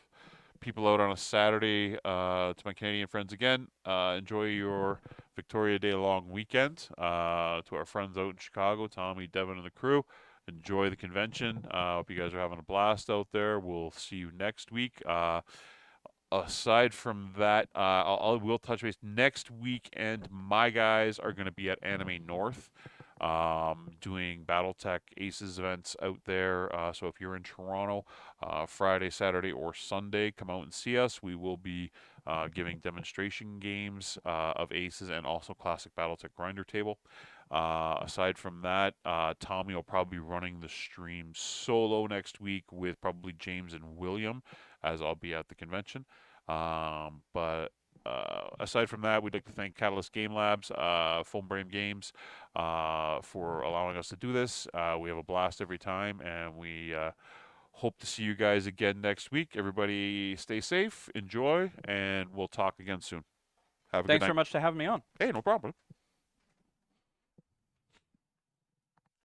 people out on a Saturday. To my Canadian friends again, enjoy your Victoria Day long weekend. To our friends out in Chicago, Tommy, Devin, and the crew, enjoy the convention. Hope you guys are having a blast out there. We'll see you next week. Aside from that, we'll touch base next week, and my guys are going to be at Anime North, doing Battletech Aces events out there. So if you're in Toronto, Friday, Saturday, or Sunday, come out and see us. We will be giving demonstration games of Aces and also classic Battletech Grinder Table. Aside from that, Tommy will probably be running the stream solo next week with probably James and William, as I'll be at the convention. But aside from that, we'd like to thank Catalyst Game Labs, Full Brain Games, for allowing us to do this. We have a blast every time, and we hope to see you guys again next week. Everybody stay safe, enjoy, and we'll talk again soon. Have a good Thanks night. very much for having me on. Hey, no problem.